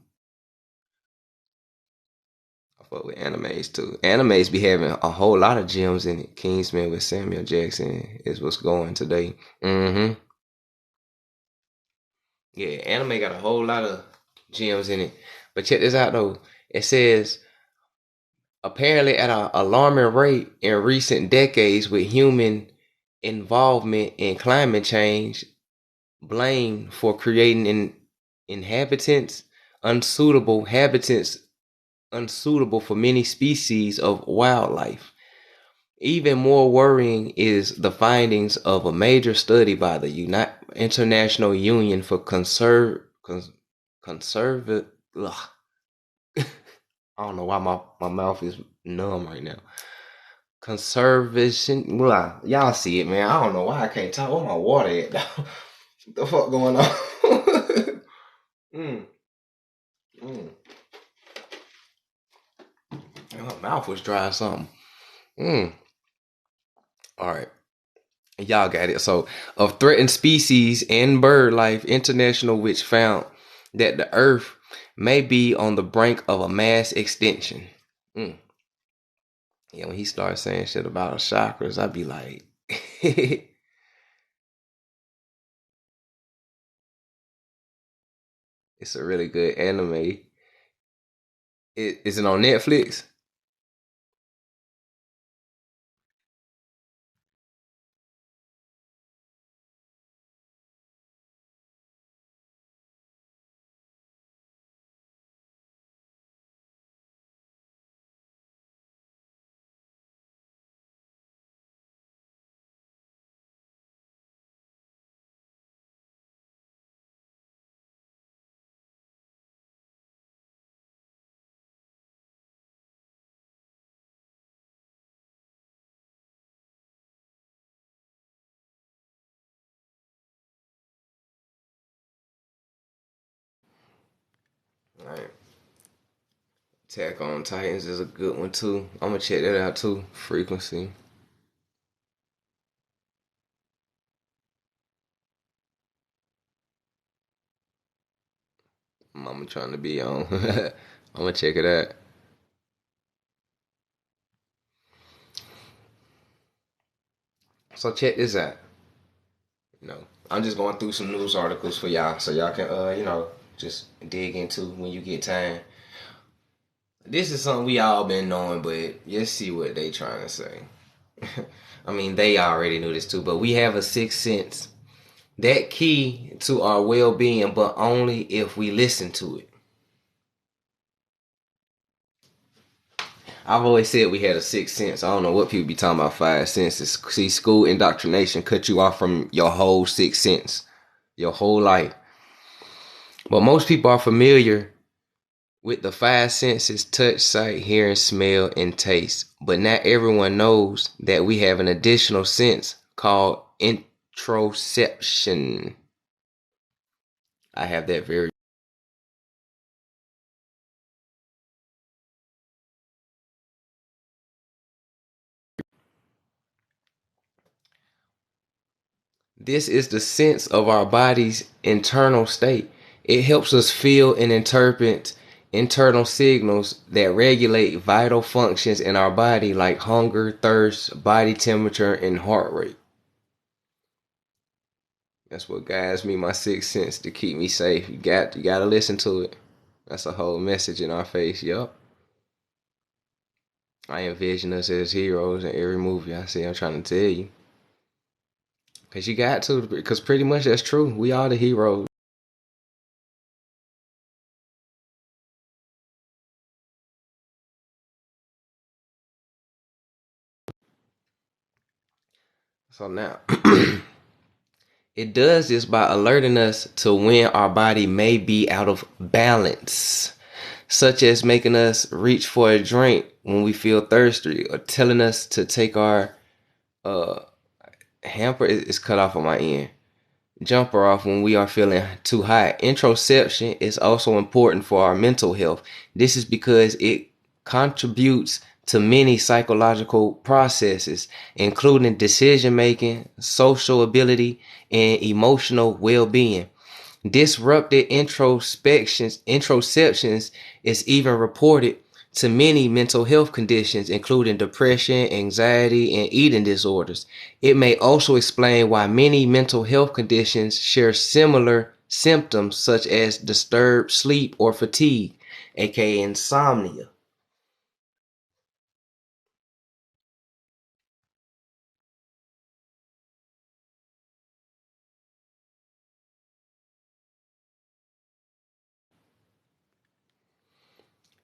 I fuck with animes too. Animes be having a whole lot of gems in it. Kingsman with Samuel Jackson is what's going today. Mm-hmm. Yeah, anime got a whole lot of gems in it. But check this out though. It says apparently at an alarming rate in recent decades with human involvement in climate change, blamed for creating inhabitants unsuitable habitats unsuitable for many species of wildlife. Even more worrying is the findings of a major study by the International Union for Conservative. I don't know why my mouth is numb right now. Conservation. Blah. Y'all see it, man. I don't know why I can't talk. Where my water at? What the fuck going on? mm. Mm. My mouth was dry or something. Mm. All right. Y'all got it. So, of threatened species and bird life, International, which found that the Earth may be on the brink of a mass extinction. Mm. Yeah, when he starts saying shit about chakras, I'd be like, it's a really good anime. Is it on Netflix? All right. Attack on Titans is a good one too. I'm gonna check that out too. Frequency. Mama trying to be on. I'm gonna check it out. So check this out. I'm just going through some news articles for y'all, so y'all can, just dig into when you get time. This is something we all been knowing, but let's see what they trying to say. I mean, they already knew this too, but we have a sixth sense that key to our well-being, but only if we listen to it. I've always said we had a sixth sense. I don't know what people be talking about five senses. See, school indoctrination cut you off from your whole sixth sense, your whole life. But most people are familiar with the five senses: touch, sight, hearing, smell, and taste. But not everyone knows that we have an additional sense called interoception. I have that very. This is the sense of our body's internal state. It helps us feel and interpret internal signals that regulate vital functions in our body like hunger, thirst, body temperature, and heart rate. That's what guides me, my sixth sense, to keep me safe. You gotta listen to it. That's a whole message in our face. Yup. I envision us as heroes in every movie I see. I'm trying to tell you. Cause you got to, because pretty much that's true. We are the heroes. So now it does this by alerting us to when our body may be out of balance, such as making us reach for a drink when we feel thirsty, or telling us to take our uh hamper is cut off on my end. Jumper off when we are feeling too hot. Introception is also important for our mental health. This is because it contributes to many psychological processes, including decision making, social ability, and emotional well being. Disrupted introceptions is even reported to many mental health conditions, including depression, anxiety, and eating disorders. It may also explain why many mental health conditions share similar symptoms, such as disturbed sleep or fatigue, aka insomnia.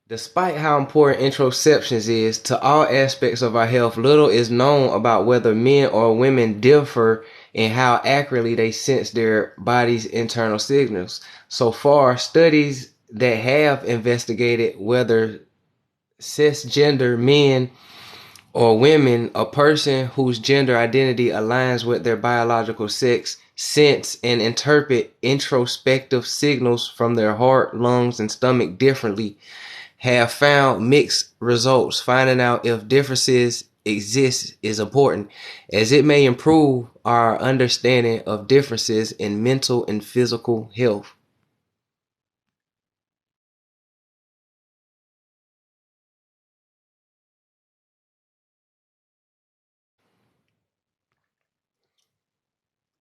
Despite how important interoceptions is to all aspects of our health, little is known about whether men or women differ in how accurately they sense their body's internal signals. So far, studies that have investigated whether cisgender men or women, a person whose gender identity aligns with their biological sex, sense and interpret introspective signals from their heart, lungs, and stomach differently, have found mixed results. Finding out if differences exist is important, as it may improve our understanding of differences in mental and physical health.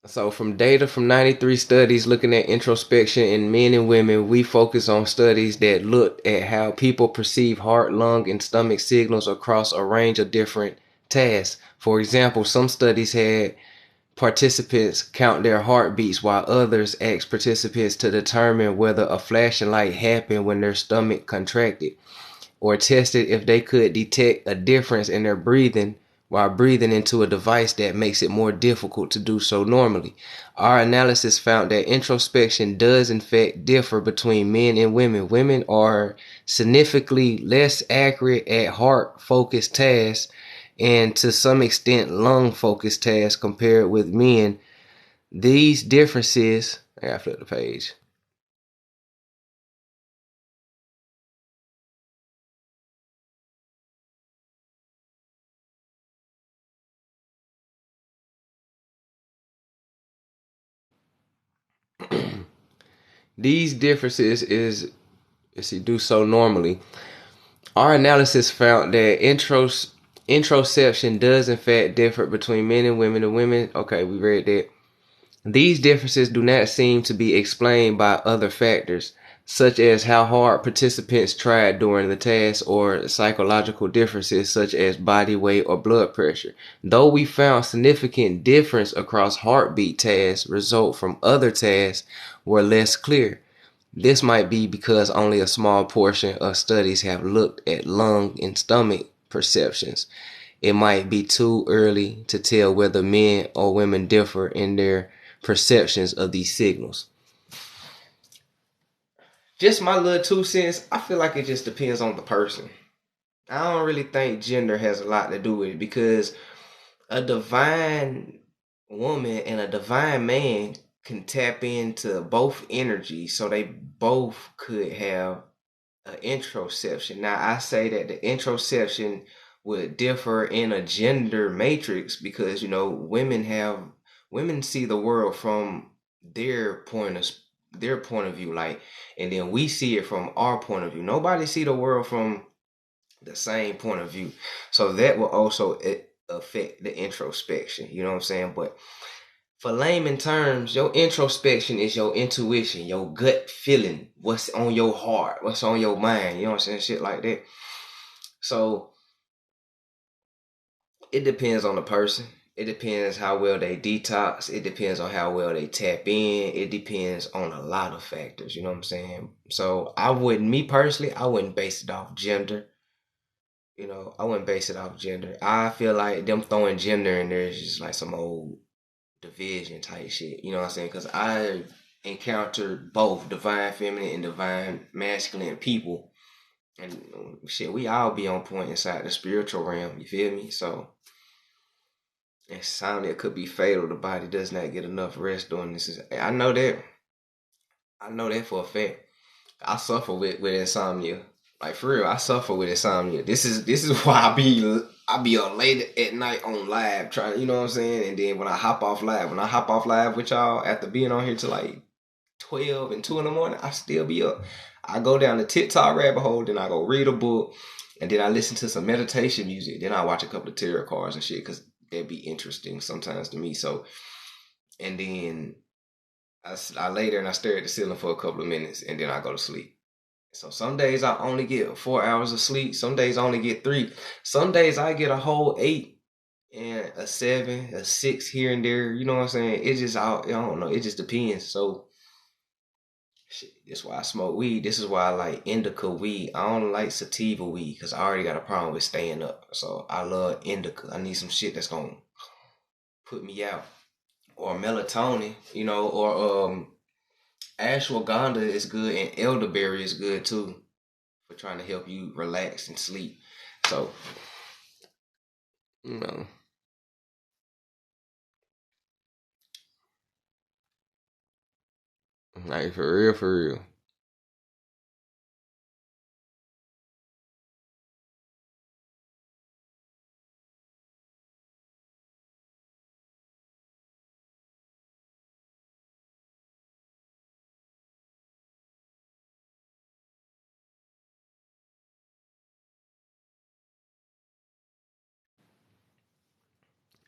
So, from data from 93 studies looking at introspection in men and women, we focus on studies that looked at how people perceive heart, lung, and stomach signals across a range of different tasks. For example, some studies had participants count their heartbeats while others asked participants to determine whether a flashing light happened when their stomach contracted, or tested if they could detect a difference in their breathing while breathing into a device that makes it more difficult to do so normally. Our analysis found that introspection does in fact differ between men and women. Women are significantly less accurate at heart focused tasks and to some extent lung focused tasks compared with men. These differences, I gotta flip the page. These differences is, as you do so normally. Our analysis found that introception does in fact differ between men and women. The women, okay, we read that. These differences do not seem to be explained by other factors, such as how hard participants tried during the task or psychological differences such as body weight or blood pressure. Though we found significant difference across heartbeat tasks, result from other tasks were less clear. This might be because only a small portion of studies have looked at lung and stomach perceptions. It might be too early to tell whether men or women differ in their perceptions of these signals. Just my little 2 cents, I feel like it just depends on the person. I don't really think gender has a lot to do with it because a divine woman and a divine man can tap into both energies so they both could have introception. Now, I say that the introception would differ in a gender matrix because women see the world from their point of their point of view, like, and then we see it from our point of view. Nobody see the world from the same point of view, so that will also affect the introspection. You know what I'm saying? But for layman terms, your introspection is your intuition, your gut feeling, what's on your heart, what's on your mind, you know what I'm saying? Shit like that. So it depends on the person. It depends how well they detox. It depends on how well they tap in. It depends on a lot of factors, you know what I'm saying? So me personally, I wouldn't base it off gender. I wouldn't base it off gender. I feel like them throwing gender in there is just like some old division type shit. You know what I'm saying? Because I encountered both divine feminine and divine masculine people, and shit, we all be on point inside the spiritual realm. You feel me? So insomnia could be fatal. The body does not get enough rest during this. I know that. I know that for a fact. I suffer with insomnia. Like for real, I suffer with insomnia. This is why I be up late at night on live trying, you know what I'm saying? And then when I hop off live with y'all after being on here till like 12 and 2 in the morning, I still be up. I go down the TikTok rabbit hole, then I go read a book, and then I listen to some meditation music. Then I watch a couple of tarot cards and shit because that'd be interesting sometimes to me. So, and then I lay there and I stare at the ceiling for a couple of minutes, and then I go to sleep. So some days I only get 4 hours of sleep. Some days I only get 3. Some days I get a whole 8 and a 7, a 6 here and there. You know what I'm saying? It just I don't know. It just depends. So shit, that's why I smoke weed. This is why I like indica weed. I don't like sativa weed because I already got a problem with staying up. So I love indica. I need some shit that's gonna put me out. Or melatonin, or ashwagandha is good and elderberry is good too for trying to help you relax and sleep. So, you know, like for real, for real.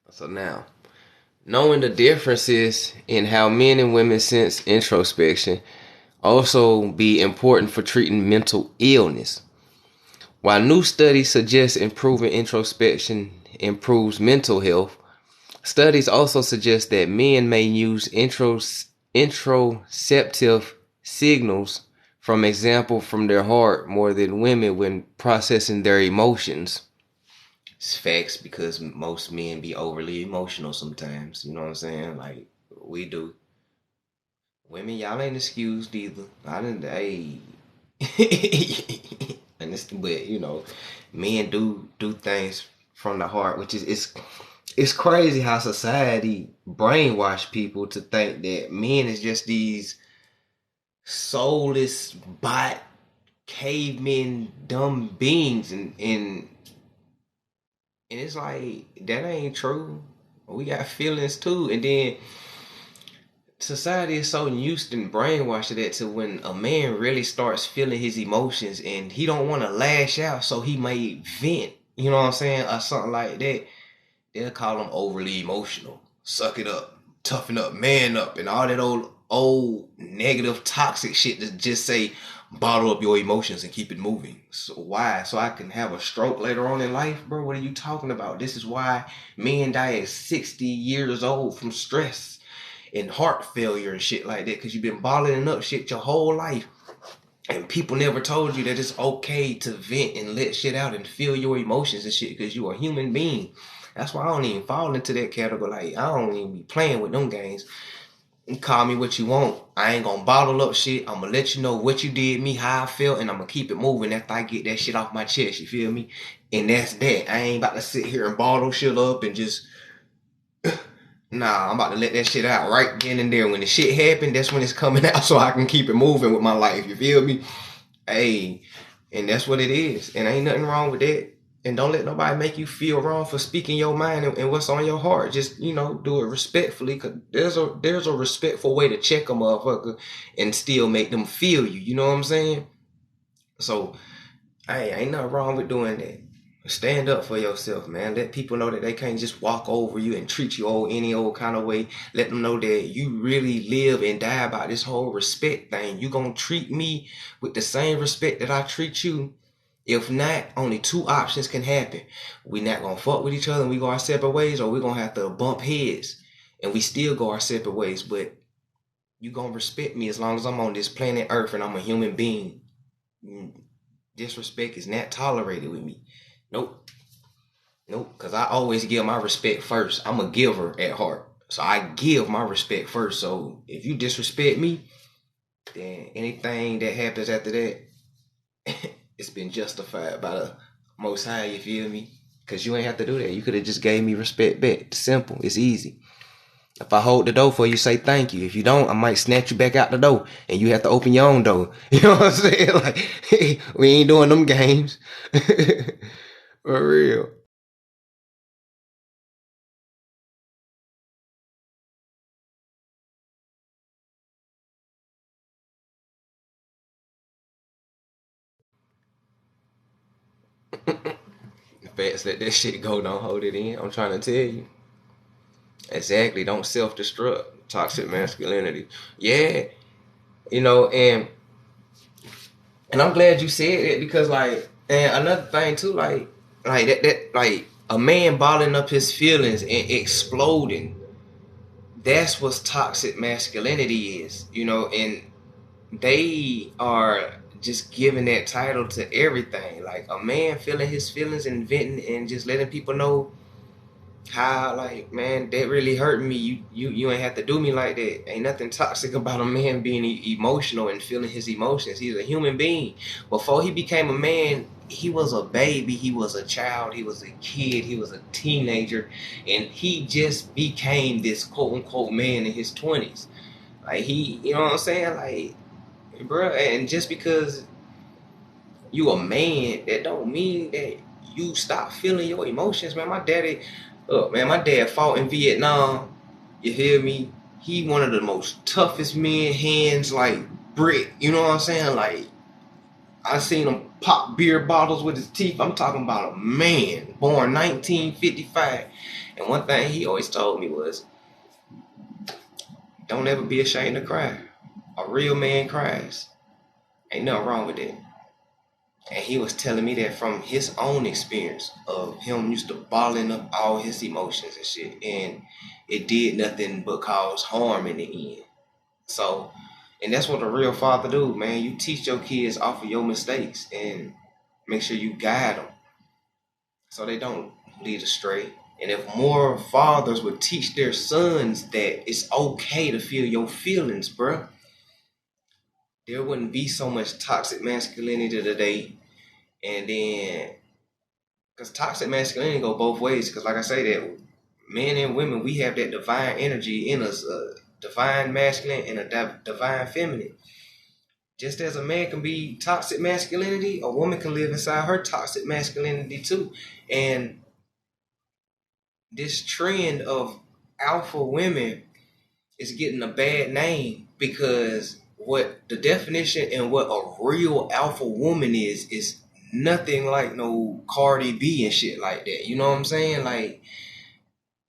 So now, knowing the differences in how men and women sense introspection also be important for treating mental illness. While new studies suggest improving introspection improves mental health, studies also suggest that men may use introceptive signals, from example from their heart, more than women when processing their emotions. It's facts because most men be overly emotional sometimes. You know what I'm saying? Like we do. Women, y'all ain't excused either. I didn't. Hey, and but men do things from the heart, which is it's crazy how society brainwash people to think that men is just these soulless bot cavemen dumb beings and it's like that ain't true. We got feelings too, and then society is so used and brainwashed to that to when a man really starts feeling his emotions and he don't want to lash out, so he may vent. You know what I'm saying, or something like that. They'll call him overly emotional. Suck it up, toughen up, man up, and all that old negative toxic shit to just say bottle up your emotions and keep it moving. So why? So I can have a stroke later on in life, bro? What are you talking about? This is why men die at 60 years old from stress and heart failure and shit like that, because you've been bottling up shit your whole life. And people never told you that it's okay to vent and let shit out and feel your emotions and shit because you're a human being. That's why I don't even fall into that category. Like, I don't even be playing with them games. You call me what you want. I ain't gonna bottle up shit. I'm gonna let you know what you did, me, how I felt, and I'm gonna keep it moving after I get that shit off my chest. You feel me? And that's that. I ain't about to sit here and bottle shit up and just nah, I'm about to let that shit out right then and there. When the shit happen, that's when it's coming out so I can keep it moving with my life. You feel me? Hey, and that's what it is. And ain't nothing wrong with that. And don't let nobody make you feel wrong for speaking your mind and what's on your heart. Just, do it respectfully. Cause there's a respectful way to check a motherfucker and still make them feel you. You know what I'm saying? So, hey, ain't nothing wrong with doing that. Stand up for yourself, man. Let people know that they can't just walk over you and treat you any old kind of way. Let them know that you really live and die by this whole respect thing. You gonna treat me with the same respect that I treat you. If not, only two options can happen. We not gonna fuck with each other and we go our separate ways, or we gonna have to bump heads and we still go our separate ways. But you gonna respect me as long as I'm on this planet Earth and I'm a human being. Disrespect is not tolerated with me. Nope. Nope. Because I always give my respect first. I'm a giver at heart. So I give my respect first. So if you disrespect me, then anything that happens after that, it's been justified by the Most High, you feel me? Because you ain't have to do that. You could have just gave me respect back. It's simple. It's easy. If I hold the door for you, say thank you. If you don't, I might snatch you back out the door and you have to open your own door. You know what I'm saying? Like, we ain't doing them games. For real. Fats, let that shit go. Don't hold it in. I'm trying to tell you. Exactly. Don't self-destruct. Toxic masculinity. Yeah. You know, and I'm glad you said it because like, and another thing too, like that like a man balling up his feelings and exploding. That's what toxic masculinity is, you know, and they are just giving that title to everything. Like a man feeling his feelings and venting and just letting people know how, like, man, that really hurt me. You ain't have to do me like that. Ain't nothing toxic about a man being emotional and feeling his emotions. He's a human being. Before he became a man, he was a baby, he was a child, he was a kid, he was a teenager, and he just became this quote unquote man in his 20s. Like he, you know what I'm saying? Like, bro, and just because you a man, that don't mean that you stop feeling your emotions, man. My daddy, look, man, my dad fought in Vietnam. You hear me? He one of the most toughest men, hands like brick. You know what I'm saying? Like, I seen him pop beer bottles with his teeth. I'm talking about a man born 1955. And one thing he always told me was, don't ever be ashamed to cry. A real man cries. Ain't nothing wrong with that. And he was telling me that from his own experience of him used to balling up all his emotions and shit. And it did nothing but cause harm in the end. So, and that's what a real father do, man. You teach your kids off of your mistakes and make sure you guide them so they don't lead astray. And if more fathers would teach their sons that it's okay to feel your feelings, bruh, there wouldn't be so much toxic masculinity today. And then, because toxic masculinity go both ways. Because like I say, that men and women, we have that divine energy in us, divine masculine and a divine feminine. Just as a man can be toxic masculinity, a woman can live inside her toxic masculinity too. And this trend of alpha women is getting a bad name because what the definition and what a real alpha woman is nothing like no Cardi B and shit like that. You know what I'm saying? Like,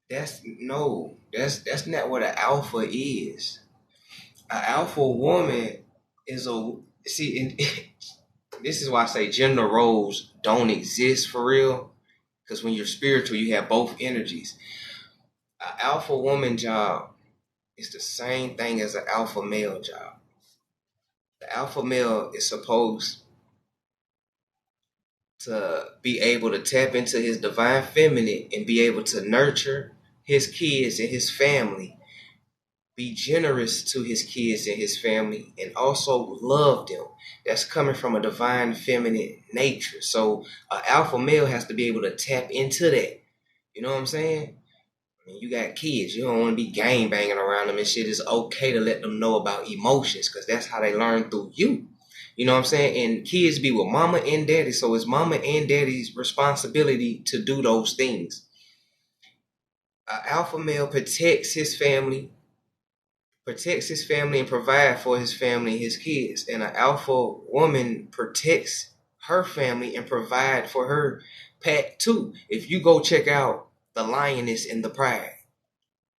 that's not what an alpha is. An alpha woman is a see. And this is why I say gender roles don't exist for real. Because when you're spiritual, you have both energies. An alpha woman job is the same thing as an alpha male job. The alpha male is supposed to be able to tap into his divine feminine and be able to nurture his kids and his family, be generous to his kids and his family, and also love them. That's coming from a divine feminine nature. So an alpha male has to be able to tap into that. You know what I'm saying? I mean, you got kids. You don't want to be gang banging around them and shit. It's okay to let them know about emotions because that's how they learn through you. You know what I'm saying? And kids be with mama and daddy. So it's mama and daddy's responsibility to do those things. An alpha male protects his family and provide for his family and his kids. And an alpha woman protects her family and provide for her pack too. If you go check out The Lioness and the Pride,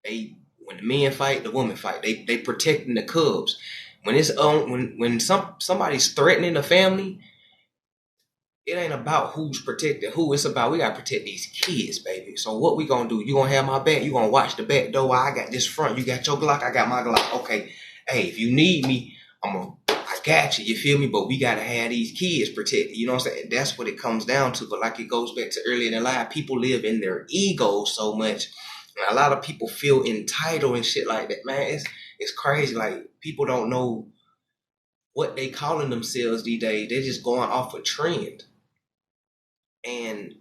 when the men fight, the women fight. They protecting the cubs. When it's when somebody's threatening the family, it ain't about who's protecting who. It's about we gotta protect these kids, baby. So what we gonna do? You gonna have my back? You gonna watch the back door? While I got this front. You got your Glock. I got my Glock. Okay. Hey, if you need me, I got you. You feel me? But we gotta have these kids protected. You know what I'm saying? That's what it comes down to. But like it goes back to earlier in life, people live in their ego so much. And a lot of people feel entitled and shit like that. Man, it's crazy. Like people don't know what they calling themselves these days. They're just going off a trend. And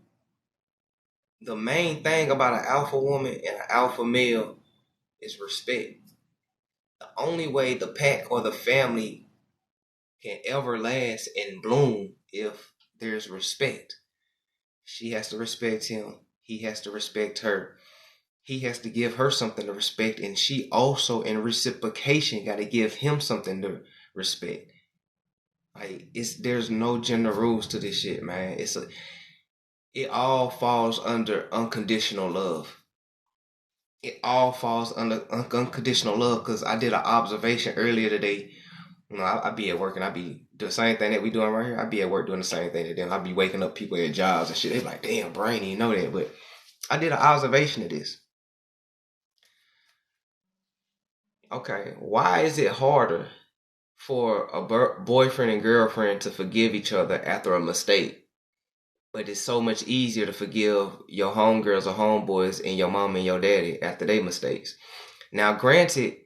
the main thing about an alpha woman and an alpha male is respect. The only way the pack or the family can ever last and bloom if there's respect. She has to respect him. He has to respect her. He has to give her something to respect, and she also, in reciprocation, got to give him something to respect. Like there's no gender rules to this shit, man. It all falls under unconditional love. It all falls under unconditional love. Cause I did an observation earlier today. I be at work and I be doing the same thing that we doing right here. I be at work doing the same thing that them. I be waking up people at jobs and shit. They like, damn, brain, you know that. But I did an observation of this. Okay, why is it harder for a boyfriend and girlfriend to forgive each other after a mistake, but it's so much easier to forgive your homegirls or homeboys and your mom and your daddy after their mistakes? Now, granted,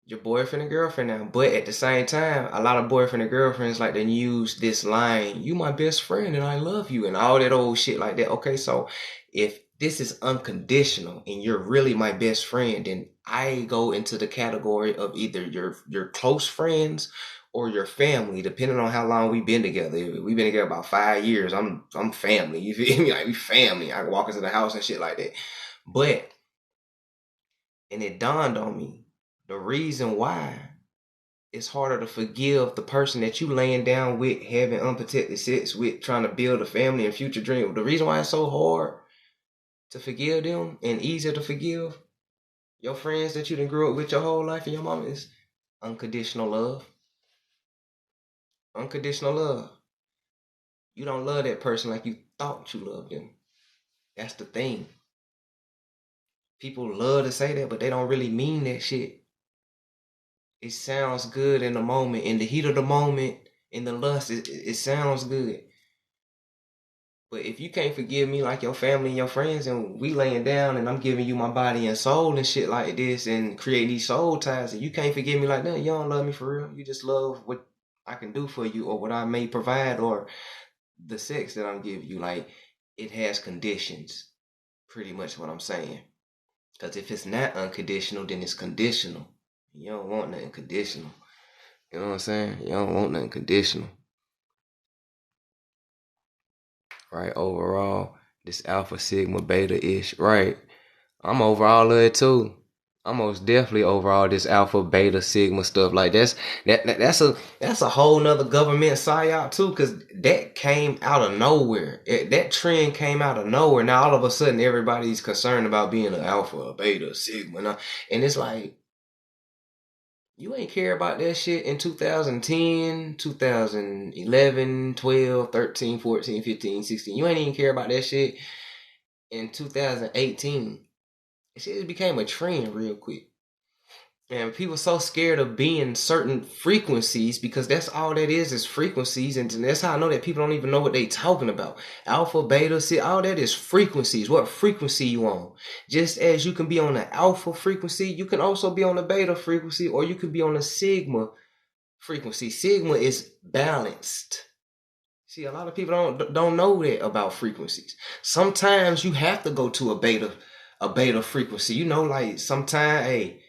your boyfriend and girlfriend now, but at the same time, a lot of boyfriend and girlfriends like to use this line, "You my best friend and I love you," and all that old shit like that. Okay, so if this is unconditional and you're really my best friend, then I go into the category of either your close friends or your family, depending on how long we've been together. If we've been together about 5 years, I'm family. You feel me? Like, we family. I can walk into the house and shit like that. But, and it dawned on me, the reason why it's harder to forgive the person that you laying down with, having unprotected sex with, trying to build a family and future dream. The reason why it's so hard to forgive them and easier to forgive your friends that you done grew up with your whole life and your mama is unconditional love. Unconditional love. You don't love that person like you thought you loved them. That's the thing. People love to say that, but they don't really mean that shit. It sounds good in the moment, in the heat of the moment, in the lust, it sounds good. But if you can't forgive me like your family and your friends, and we laying down and I'm giving you my body and soul and shit like this and creating these soul ties, and you can't forgive me like that, you don't love me for real. You just love what I can do for you or what I may provide or the sex that I'm giving you. Like, it has conditions, pretty much what I'm saying. Because if it's not unconditional, then it's conditional. You don't want nothing conditional. You know what I'm saying? You don't want nothing conditional. Right? Overall, this alpha, sigma, beta ish. Right? I'm over all of it too. I'm most definitely over all this alpha, beta, sigma stuff. Like that's a whole nother government psyop too, because that came out of nowhere. That trend came out of nowhere. Now all of a sudden everybody's concerned about being an alpha, a beta, a sigma, and it's like, you ain't care about that shit in 2010, 2011, 12, 13, 14, 15, 16. You ain't even care about that shit in 2018. It just became a trend real quick. And people so scared of being certain frequencies because that's all that is frequencies. And that's how I know that people don't even know what they talking about. Alpha, beta, see, all that is frequencies. What frequency you on? Just as you can be on the alpha frequency, you can also be on the beta frequency, or you could be on the sigma frequency. Sigma is balanced. See, a lot of people don't know that about frequencies. Sometimes you have to go to a beta frequency. You know, like sometimes, hey,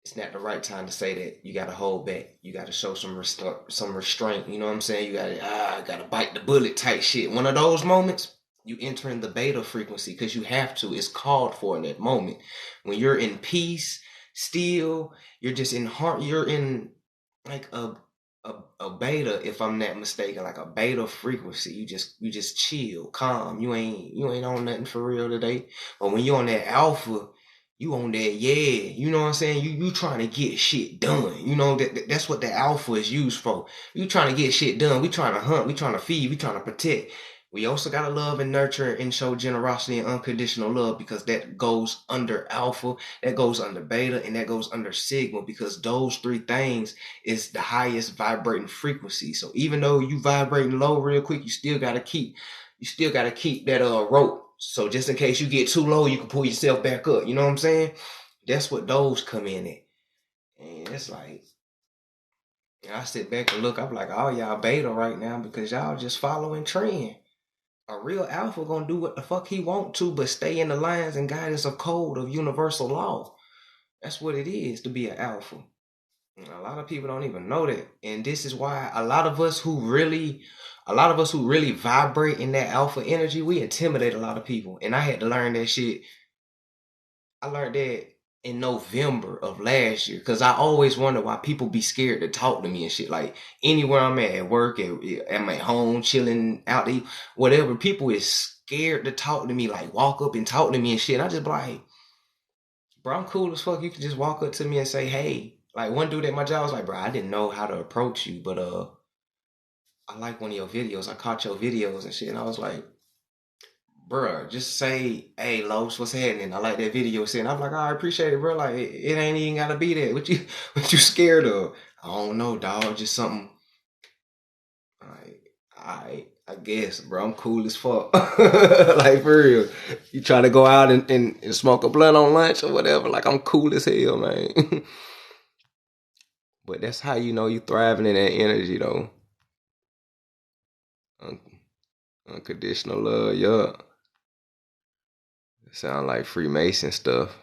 it's not the right time to say that. You gotta hold back. You gotta show some restraint. You know what I'm saying? You gotta bite the bullet type shit. One of those moments, you enter in the beta frequency because you have to. It's called for in that moment. When you're in peace, still, you're just in heart. You're in like a beta, if I'm not mistaken, like a beta frequency. You just chill, calm. You ain't on nothing for real today. But when you're on that alpha, you on that, yeah, you know what I'm saying? You trying to get shit done. You know, that's what the alpha is used for. You trying to get shit done. We trying to hunt. We trying to feed. We trying to protect. We also got to love and nurture and show generosity and unconditional love, because that goes under alpha, that goes under beta, and that goes under sigma, because those three things is the highest vibrating frequency. So even though you vibrating low real quick, you still got to keep that rope. So just in case you get too low, you can pull yourself back up. You know what I'm saying? That's what those come in at. And it's like, and I sit back and look, I'm like, oh, y'all beta right now because y'all just following trend. A real alpha gonna do what the fuck he want to, but stay in the lines and guidance of code of universal law. That's what it is to be an alpha. And a lot of people don't even know that. And this is why a lot of us who really vibrate in that alpha energy, we intimidate a lot of people. And I had to learn that shit. I learned that in November of last year, because I always wonder why people be scared to talk to me and shit. Like anywhere I'm at work, I'm at home, chilling out there, whatever, people is scared to talk to me, like walk up and talk to me and shit. And I just be like, bro, I'm cool as fuck. You can just walk up to me and say, hey. Like one dude at my job was like, bro, I didn't know how to approach you, but I like one of your videos. I caught your videos and shit. And I was like, bro, just say, hey, Los, what's happening? I like that video. And I'm like, oh, I appreciate it, bro. Like, it ain't even gotta be that. What you scared of? I don't know, dog. Just something. I guess, bro. I'm cool as fuck. Like, for real. You try to go out and smoke a blunt on lunch or whatever. Like, I'm cool as hell, man. But that's how you know you thriving in that energy, though. Unconditional love, yeah. Sound like Freemason stuff.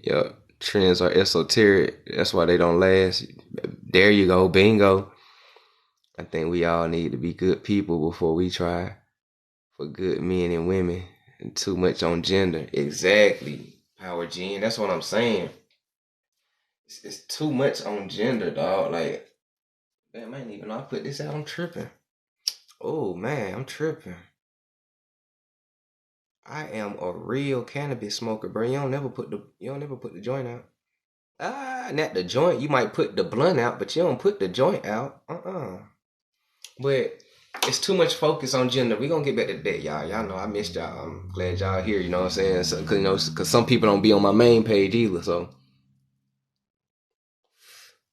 Yeah, trends are esoteric. That's why they don't last. There you go, bingo. I think we all need to be good people before we try for good men and women. And too much on gender. Exactly. Power Gene. That's what I'm saying. It's too much on gender, dog. Like, damn, I ain't even know I put this out. I'm tripping. Oh man, I'm tripping. I am a real cannabis smoker, bro. You don't never put the joint out. Not the joint. You might put the blunt out, but you don't put the joint out. But it's too much focus on gender. We gonna get back to that, y'all. Y'all know I missed y'all. I'm glad y'all here. You know what I'm saying? So, cause some people don't be on my main page either. So,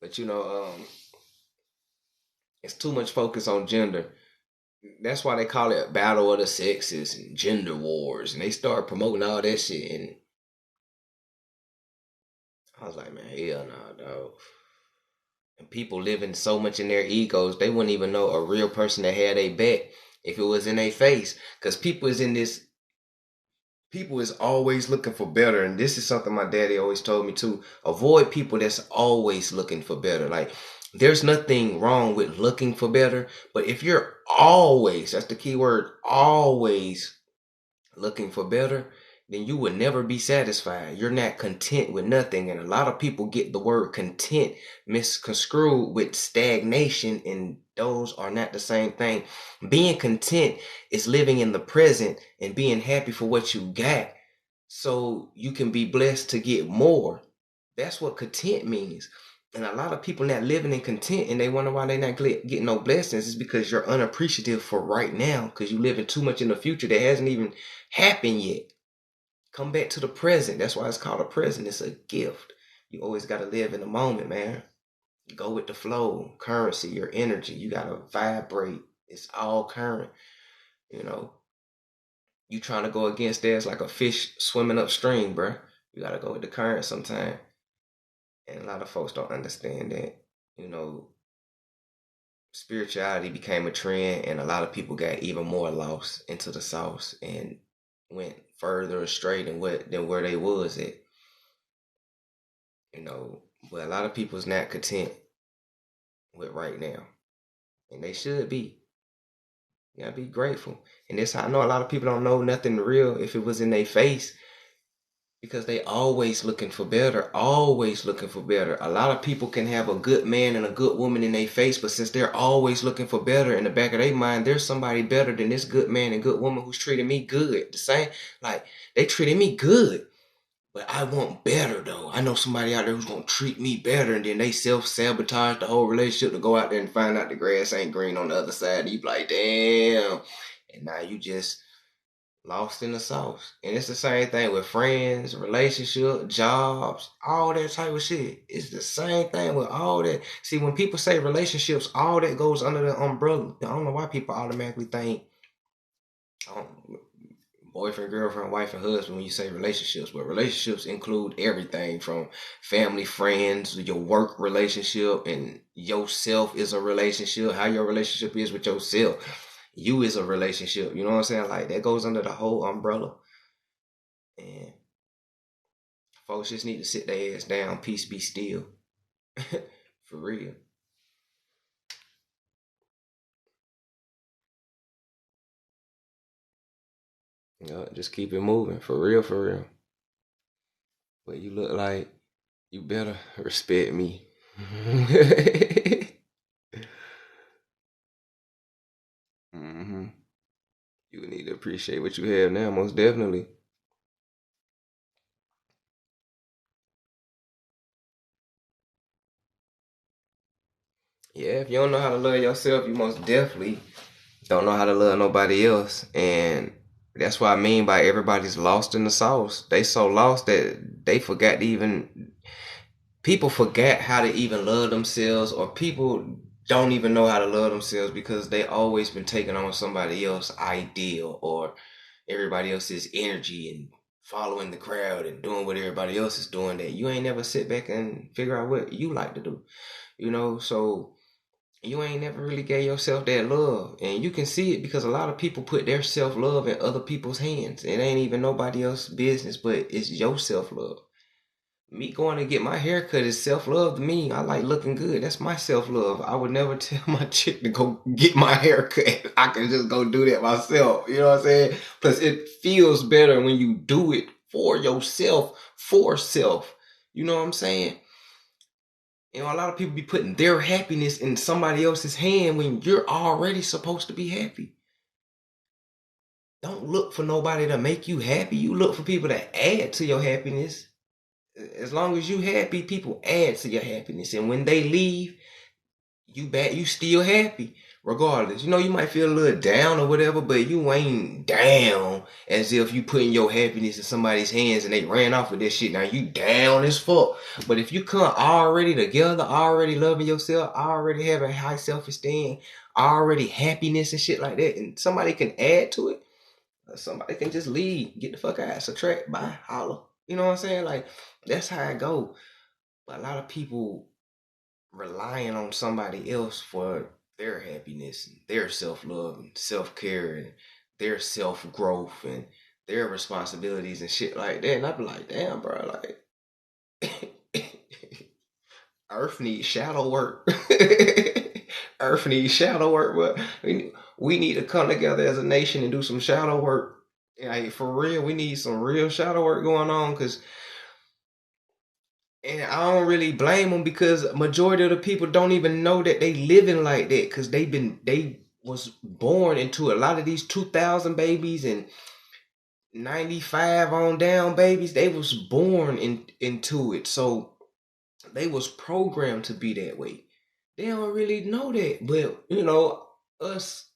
but it's too much focus on gender. That's why they call it battle of the sexes and gender wars, and they start promoting all that shit. And I was like, man, hell no, dog. And people living so much in their egos, they wouldn't even know a real person that had a back if it was in their face. Because people is always looking for better. And this is something my daddy always told me too. Avoid people that's always looking for better. Like, there's nothing wrong with looking for better. But if you're always, that's the key word, always looking for better, then you would never be satisfied. You're not content with nothing. And a lot of people get the word content misconstrued with stagnation, and those are not the same thing. Being content is living in the present and being happy for what you got so you can be blessed to get more. That's what content means. And a lot of people not living in content, and they wonder why they not getting no blessings. Is because you're unappreciative for right now, because you living too much in the future that hasn't even happened yet. Come back to the present. That's why it's called a present. It's a gift. You always got to live in the moment, man. Go with the flow, currency, your energy. You got to vibrate. It's all current. You trying to go against that, it's like a fish swimming upstream, bro. You got to go with the current sometime. And a lot of folks don't understand that. Spirituality became a trend, and a lot of people got even more lost into the sauce and went further astray than where they was at. But a lot of people's not content with right now, and they should be. You gotta be grateful, and that's how I know a lot of people don't know nothing real if it was in their face. Because they always looking for better, always looking for better. A lot of people can have a good man and a good woman in their face, but since they're always looking for better, in the back of their mind, there's somebody better than this good man and good woman who's treating me good. The same, like, they treated me good, but I want better though. I know somebody out there who's gonna treat me better, and then they self-sabotage the whole relationship to go out there and find out the grass ain't green on the other side. And you be like, damn. And now you just lost in the sauce. And it's the same thing with friends, relationship, jobs, all that type of shit. It's the same thing with all that. See, when people say relationships, all that goes under the umbrella. I don't know why people automatically think boyfriend, girlfriend, wife, and husband when you say relationships. But relationships include everything from family, friends, your work relationship, and yourself is a relationship, how your relationship is with yourself. You is a relationship. You know what I'm saying? Like that goes under the whole umbrella. And folks just need to sit their ass down, peace be still. For real. Just keep it moving. For real, for real. But you look like you better respect me. hmm You need to appreciate what you have now, most definitely. Yeah, if you don't know how to love yourself, you most definitely don't know how to love nobody else. And that's what I mean by everybody's lost in the sauce. They so lost that they forgot to even people forget how to even love themselves, or people don't even know how to love themselves because they always been taking on somebody else's ideal or everybody else's energy and following the crowd and doing what everybody else is doing, that you ain't never sit back and figure out what you like to do. So you ain't never really gave yourself that love. And you can see it because a lot of people put their self-love in other people's hands. It ain't even nobody else's business, but it's your self-love. Me going to get my hair cut is self-love to me. I like looking good. That's my self-love. I would never tell my chick to go get my hair cut. I can just go do that myself. You know what I'm saying? Plus it feels better when you do it for yourself, for self. You know what I'm saying? A lot of people be putting their happiness in somebody else's hand when you're already supposed to be happy. Don't look for nobody to make you happy. You look for people to add to your happiness. As long as you happy, people add to your happiness. And when they leave, you still happy. Regardless. You might feel a little down or whatever, but you ain't down as if you putting your happiness in somebody's hands and they ran off with this shit. Now you down as fuck. But if you come already together, already loving yourself, already having high self-esteem, already happiness and shit like that, and somebody can add to it, somebody can just leave, get the fuck out, subtract, bye, holla. You know what I'm saying? Like, that's how it go. But a lot of people relying on somebody else for their happiness and their self-love and self-care and their self-growth and their responsibilities and shit like that. And I be like, damn, bro, like Earth needs shadow work. Earth needs shadow work, but we need to come together as a nation and do some shadow work. Like, for real, we need some real shadow work going on, because and I don't really blame them, because majority of the people don't even know that they living like that, because they was born into a lot of these 2000 babies and 95 on down babies. They was born into it, so they was programmed to be that way. They don't really know that, but us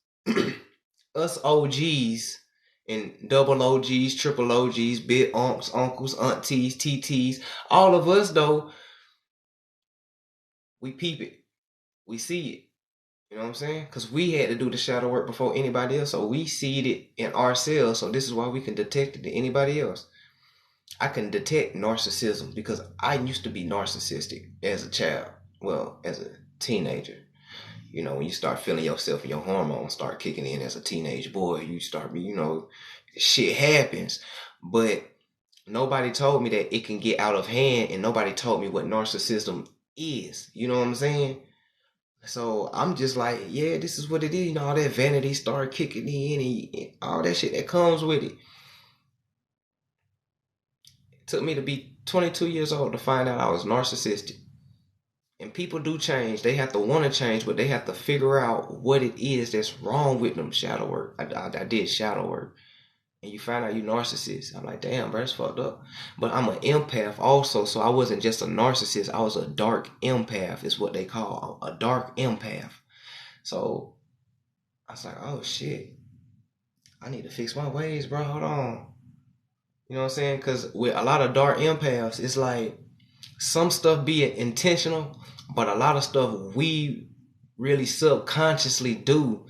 us OGs and double OGs, triple OGs, big aunts, uncles, aunties, TTs, all of us though, we peep it. We see it. You know what I'm saying? Because we had to do the shadow work before anybody else. So we see it in ourselves. So this is why we can detect it in anybody else. I can detect narcissism because I used to be narcissistic as a child. Well, as a teenager. When you start feeling yourself and your hormones start kicking in as a teenage boy, you start shit happens. But nobody told me that it can get out of hand, and nobody told me what narcissism is. You know what I'm saying? So I'm just like, yeah, this is what it is. All that vanity started kicking in and all that shit that comes with it. It took me to be 22 years old to find out I was narcissistic. And people do change. They have to want to change, but they have to figure out what it is that's wrong with them. Shadow work. I did shadow work. And you find out you narcissist. I'm like, damn, bro, that's fucked up. But I'm an empath also, so I wasn't just a narcissist. I was a dark empath, is what they call a dark empath. So I was like, oh shit, I need to fix my ways, bro. Hold on. You know what I'm saying? Because with a lot of dark empaths, it's like some stuff be intentional, but a lot of stuff we really subconsciously do.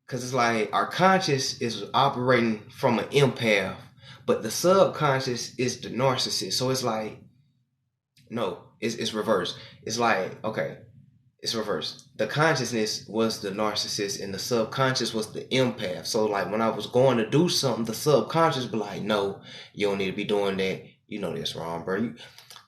Because it's like our conscious is operating from an empath, but the subconscious is the narcissist. So it's like, no, it's reverse. It's like, okay, It's reversed. The consciousness was the narcissist and the subconscious was the empath. So like when I was going to do something, the subconscious be like, no, you don't need to be doing that. You know that's wrong, bro.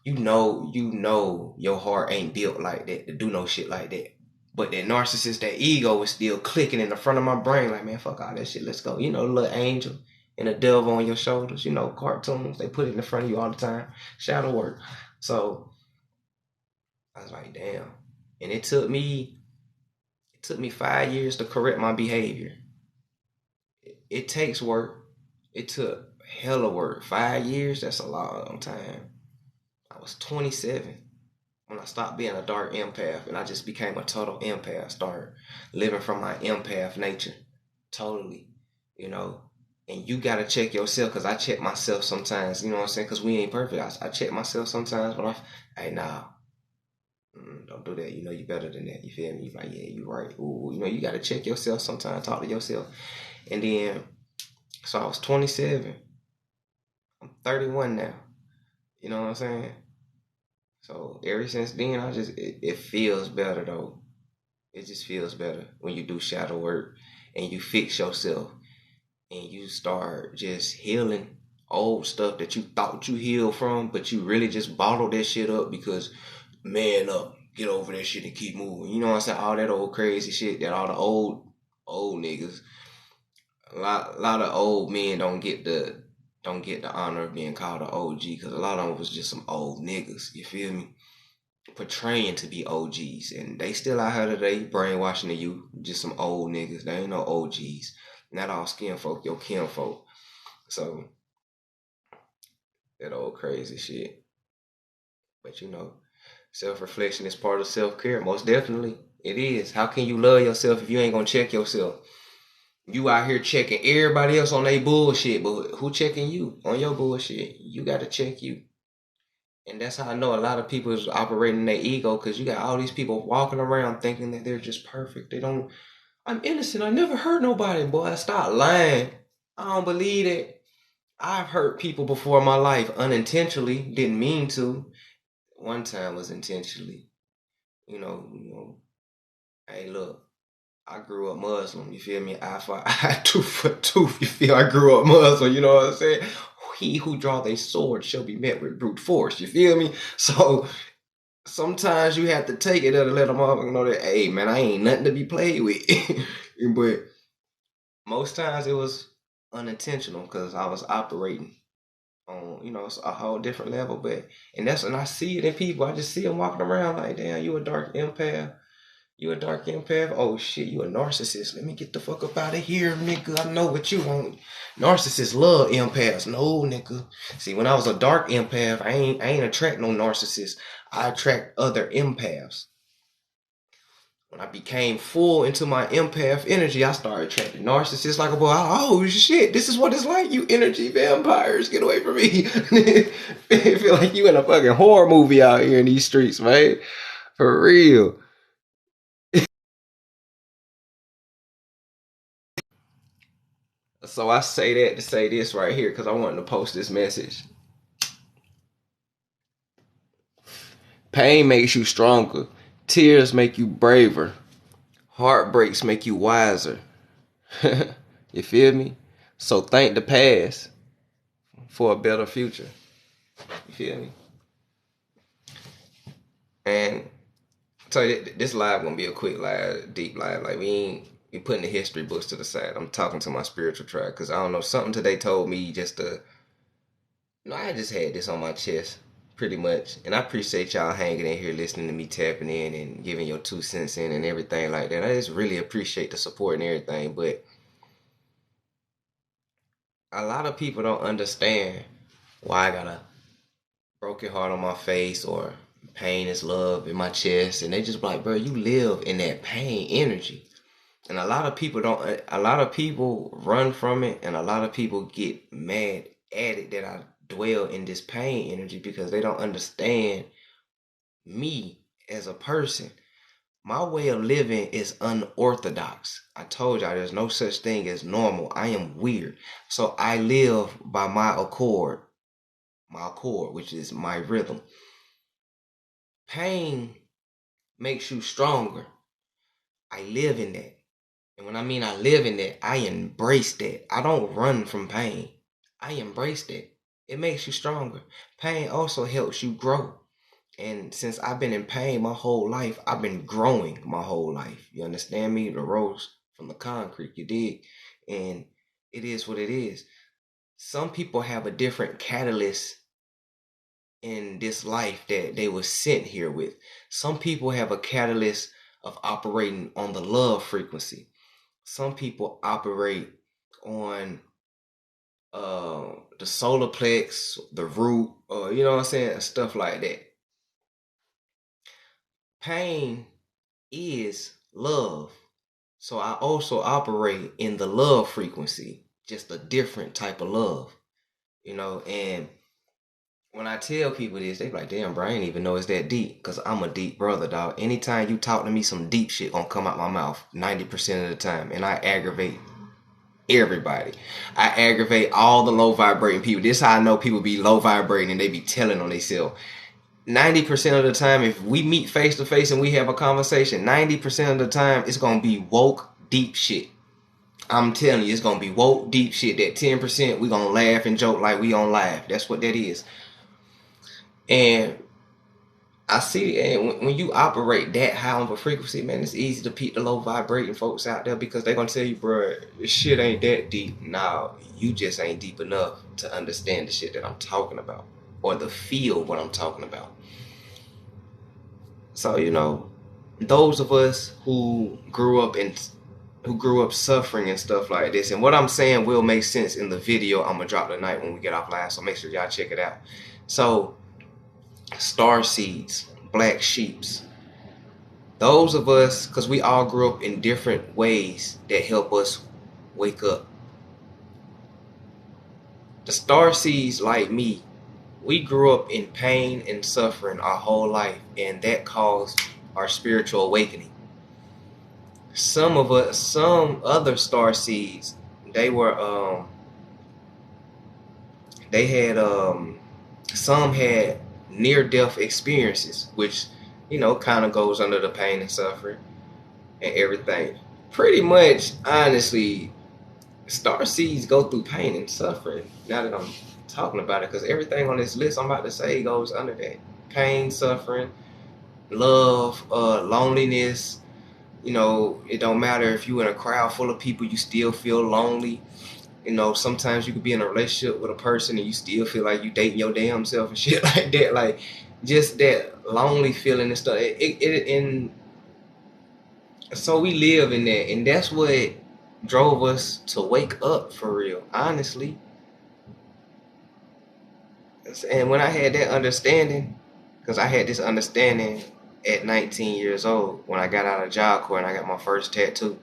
You know your heart ain't built like that to do no shit like that. But that narcissist, that ego is still clicking in the front of my brain like, man, fuck all that shit. Let's go. You know, the little angel and the devil on your shoulders, you know, cartoons, they put it in front of you all the time. Shadow work. So I was like, damn. And it took me 5 years to correct my behavior. It takes work. It took hella work. 5 years, that's a long time. I was 27 when I stopped being a dark empath and I just became a total empath. Started living from my empath nature. Totally. You know. And you gotta check yourself, because I check myself sometimes, you know what I'm saying? Because we ain't perfect. I check myself sometimes when hey, nah, don't do that. You know you better than that. You feel me? You like, yeah, you right. Ooh, you know, you gotta check yourself sometimes, talk to yourself. And then, so I was 27. I'm 31 now. You know what I'm saying? So ever since then, it feels better though. It just feels better when you do shadow work and you fix yourself and you start just healing old stuff that you thought you healed from, but you really just bottled that shit up because man up, get over that shit and keep moving. You know what I'm saying? All that old crazy shit that all the old niggas, a lot of old men don't get the honor of being called an OG, because a lot of them was just some old niggas. You feel me? Portraying to be OGs, and they still out here today brainwashing the youth. Just some old niggas. They ain't no OGs. Not all skin folk, your kin folk. So that old crazy shit. But you know, self-reflection is part of self-care. Most definitely, it is. How can you love yourself if you ain't gonna check yourself? You out here checking everybody else on their bullshit, but who checking you on your bullshit? You gotta check you. And that's how I know a lot of people is operating their ego, because you got all these people walking around thinking that they're just perfect. I'm innocent. I never hurt nobody. Boy, stop lying. I don't believe it. I've hurt people before in my life unintentionally. Didn't mean to. One time was intentionally. You know, hey, look, I grew up Muslim, you feel me? Eye for eye, tooth for tooth, you feel? I grew up Muslim, you know what I'm saying? He who draws a sword shall be met with brute force, you feel me? So sometimes you have to take it and let them motherfucker know that, hey, man, I ain't nothing to be played with. But most times it was unintentional because I was operating on, a whole different level. And I see it in people. I just see them walking around like, damn, you a dark empath. You a dark empath? Oh shit, you a narcissist. Let me get the fuck up out of here, nigga. I know what you want. Narcissists love empaths. No, nigga. See, when I was a dark empath, I ain't attract no narcissists. I attract other empaths. When I became full into my empath energy, I started attracting narcissists like a boy. Oh shit, this is what it's like, you energy vampires. Get away from me. I feel like you in a fucking horror movie out here in these streets, man. For real. So I say that to say this right here because I wanted to post this message. Pain makes you stronger. Tears make you braver. Heartbreaks make you wiser. You feel me? So thank the past for a better future. You feel me? And so this live gonna be a quick live, deep live. Like we putting the history books to the side. I'm talking to my spiritual tribe because I don't know, something today told me just to. I just had this on my chest pretty much, and I appreciate y'all hanging in here, listening to me, tapping in and giving your 2 cents in and everything like that. I just really appreciate the support and everything, but a lot of people don't understand why I got a broken heart on my face or pain is love in my chest, and they just be like, bro, you live in that pain energy. And a lot of people don't. A lot of people run from it, and a lot of people get mad at it that I dwell in this pain energy because they don't understand me as a person. My way of living is unorthodox. I told y'all there's no such thing as normal. I am weird. So I live by my accord, which is my rhythm. Pain makes you stronger. I live in that. And when I mean I live in that, I embrace that. I don't run from pain. I embrace that. It makes you stronger. Pain also helps you grow. And since I've been in pain my whole life, I've been growing my whole life. You understand me? The rose from the concrete, you dig? And it is what it is. Some people have a different catalyst in this life that they were sent here with. Some people have a catalyst of operating on the love frequency. Some people operate on the solar plex, the root, you know what I'm saying, stuff like that. Pain is love. So I also operate in the love frequency, just a different type of love, and when I tell people this, they be like, damn, bro, I didn't even know it's that deep. Because I'm a deep brother, dog. Anytime you talk to me, some deep shit gonna come out my mouth 90% of the time. And I aggravate everybody. I aggravate all the low vibrating people. This is how I know people be low vibrating and they be telling on themselves. 90% of the time, if we meet face to face and we have a conversation, 90% of the time, it's gonna be woke, deep shit. I'm telling you, it's gonna be woke, deep shit. That 10%, we gonna laugh and joke like we on live. That's what that is. And I see, and when you operate that high on a frequency, man, it's easy to peep the low vibrating folks out there because they're gonna tell you, bro, this shit ain't that deep. Nah, you just ain't deep enough to understand the shit that I'm talking about or the feel what I'm talking about. So, those of us who grew up suffering and stuff like this, and what I'm saying will make sense in the video I'm gonna drop tonight when we get off live, so make sure y'all check it out. So, star seeds, black sheeps, those of us, because we all grew up in different ways that help us wake up. The star seeds like me, we grew up in pain and suffering our whole life, and that caused our spiritual awakening. Some other star seeds, they had some had near-death experiences, which kind of goes under the pain and suffering and everything. Pretty much, honestly, star seeds go through pain and suffering. Now that I'm talking about it, because everything on this list I'm about to say goes under that: pain, suffering, love, loneliness. It don't matter if you in a crowd full of people, you still feel lonely. Sometimes you could be in a relationship with a person and you still feel like you dating your damn self and shit like that. Like, just that lonely feeling and stuff. And so we live in that, and that's what drove us to wake up for real, honestly. And when I had that understanding, because I had this understanding at 19 years old when I got out of Job Corps and I got my first tattoo,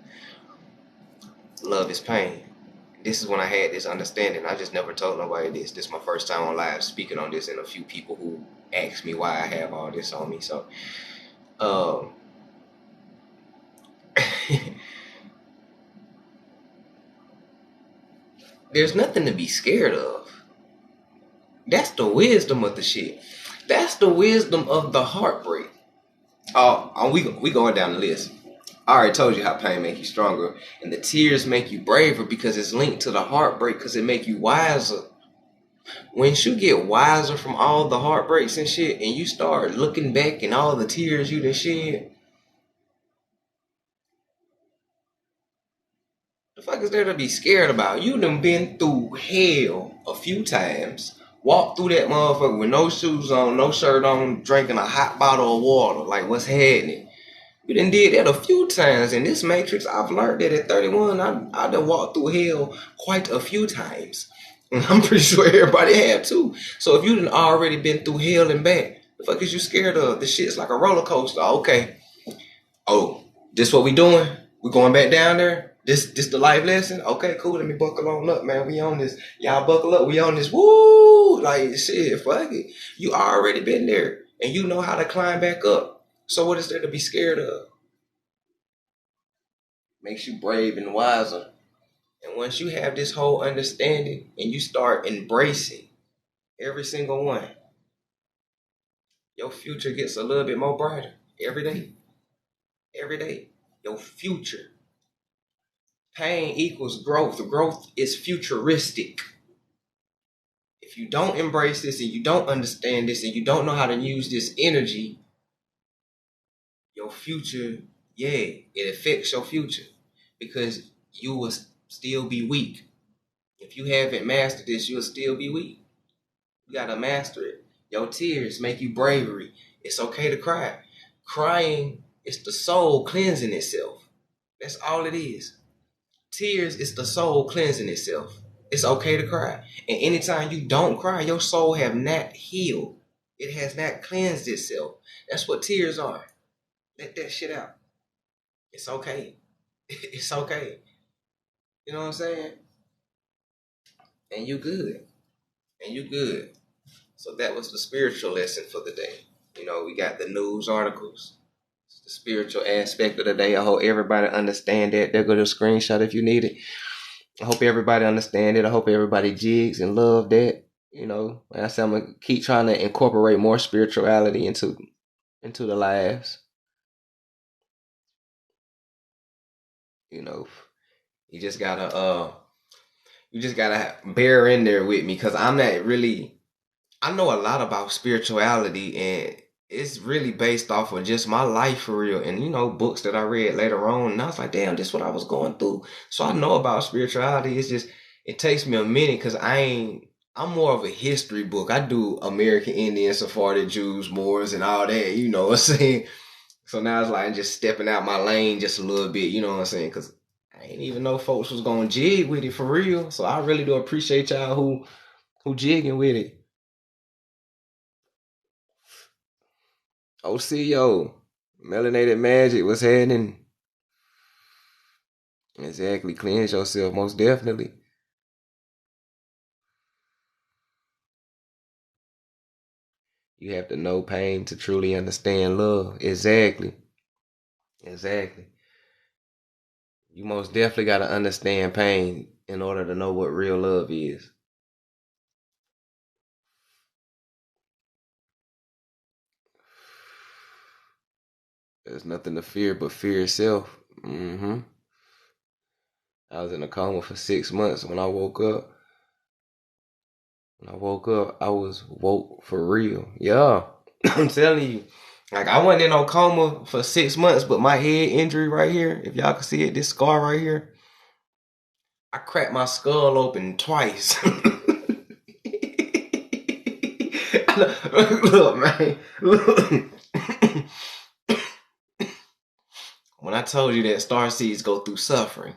love is pain. This is when I had this understanding. I just never told nobody this. This is my first time on live speaking on this, and a few people who asked me why I have all this on me. So, there's nothing to be scared of. That's the wisdom of the shit. That's the wisdom of the heartbreak. We going down the list. I already told you how pain make you stronger, and the tears make you braver because it's linked to the heartbreak because it make you wiser. Once you get wiser from all the heartbreaks and shit, and you start looking back and all the tears you done shed, the fuck is there to be scared about? You done been through hell a few times. Walked through that motherfucker with no shoes on, no shirt on, drinking a hot bottle of water. Like, what's happening? You done did that a few times. In this matrix, I've learned that at 31, I done walked through hell quite a few times. And I'm pretty sure everybody had too. So if you done already been through hell and back, the fuck is you scared of? This shit's like a roller coaster. Okay. Oh, this what we doing? We going back down there? This the life lesson? Okay, cool. Let me buckle on up, man. We on this. Y'all buckle up. We on this. Woo! Like, shit, fuck it. You already been there. And you know how to climb back up. So what is there to be scared of? Makes you brave and wiser. And once you have this whole understanding and you start embracing every single one, your future gets a little bit more brighter every day. every day. Your future. Pain equals growth. Growth is futuristic. If you don't embrace this and you don't understand this and you don't know how to use this energy, your future, it affects your future because you will still be weak. If you haven't mastered this, you'll still be weak. You gotta master it. Your tears make you bravery. It's okay to cry. Crying is the soul cleansing itself. That's all it is. Tears is the soul cleansing itself. It's okay to cry. And anytime you don't cry, your soul have not healed. It has not cleansed itself. That's what tears are. Let that shit out. It's okay. It's okay. You know what I'm saying? And you good. And you good. So that was the spiritual lesson for the day. You know, we got the news articles. It's the spiritual aspect of the day. I hope everybody understand that. They'll go to a screenshot if you need it. I hope everybody understand it. I hope everybody jigs and love that. You know, like I said, I'm gonna keep trying to incorporate more spirituality into the lives. You know, you just gotta bear in there with me because I'm not really. I know a lot about spirituality and it's really based off of just my life for real and you know books that I read later on and I was like damn this is what I was going through, so I know about spirituality. It's just it takes me a minute because I'm more of a history book. I do American Indians, Sephardic Jews, Moors and all that, you know what I'm saying. So now it's like I'm just stepping out my lane just a little bit, you know what I'm saying, because I ain't even know folks was gonna jig with it for real. So I really do appreciate y'all who jigging with it. OCO, Melanated Magic, what's happening? Exactly, cleanse yourself, most definitely. You have to know pain to truly understand love. Exactly. Exactly. You most definitely got to understand pain in order to know what real love is. There's nothing to fear but fear itself. I was in a coma for 6 months. When I woke up, I was woke for real. Yeah, I'm telling you. Like I wasn't in no coma for 6 months, but my head injury right here, if y'all can see it, this scar right here, I cracked my skull open twice. Look, man. Look. When I told you that star seeds go through suffering,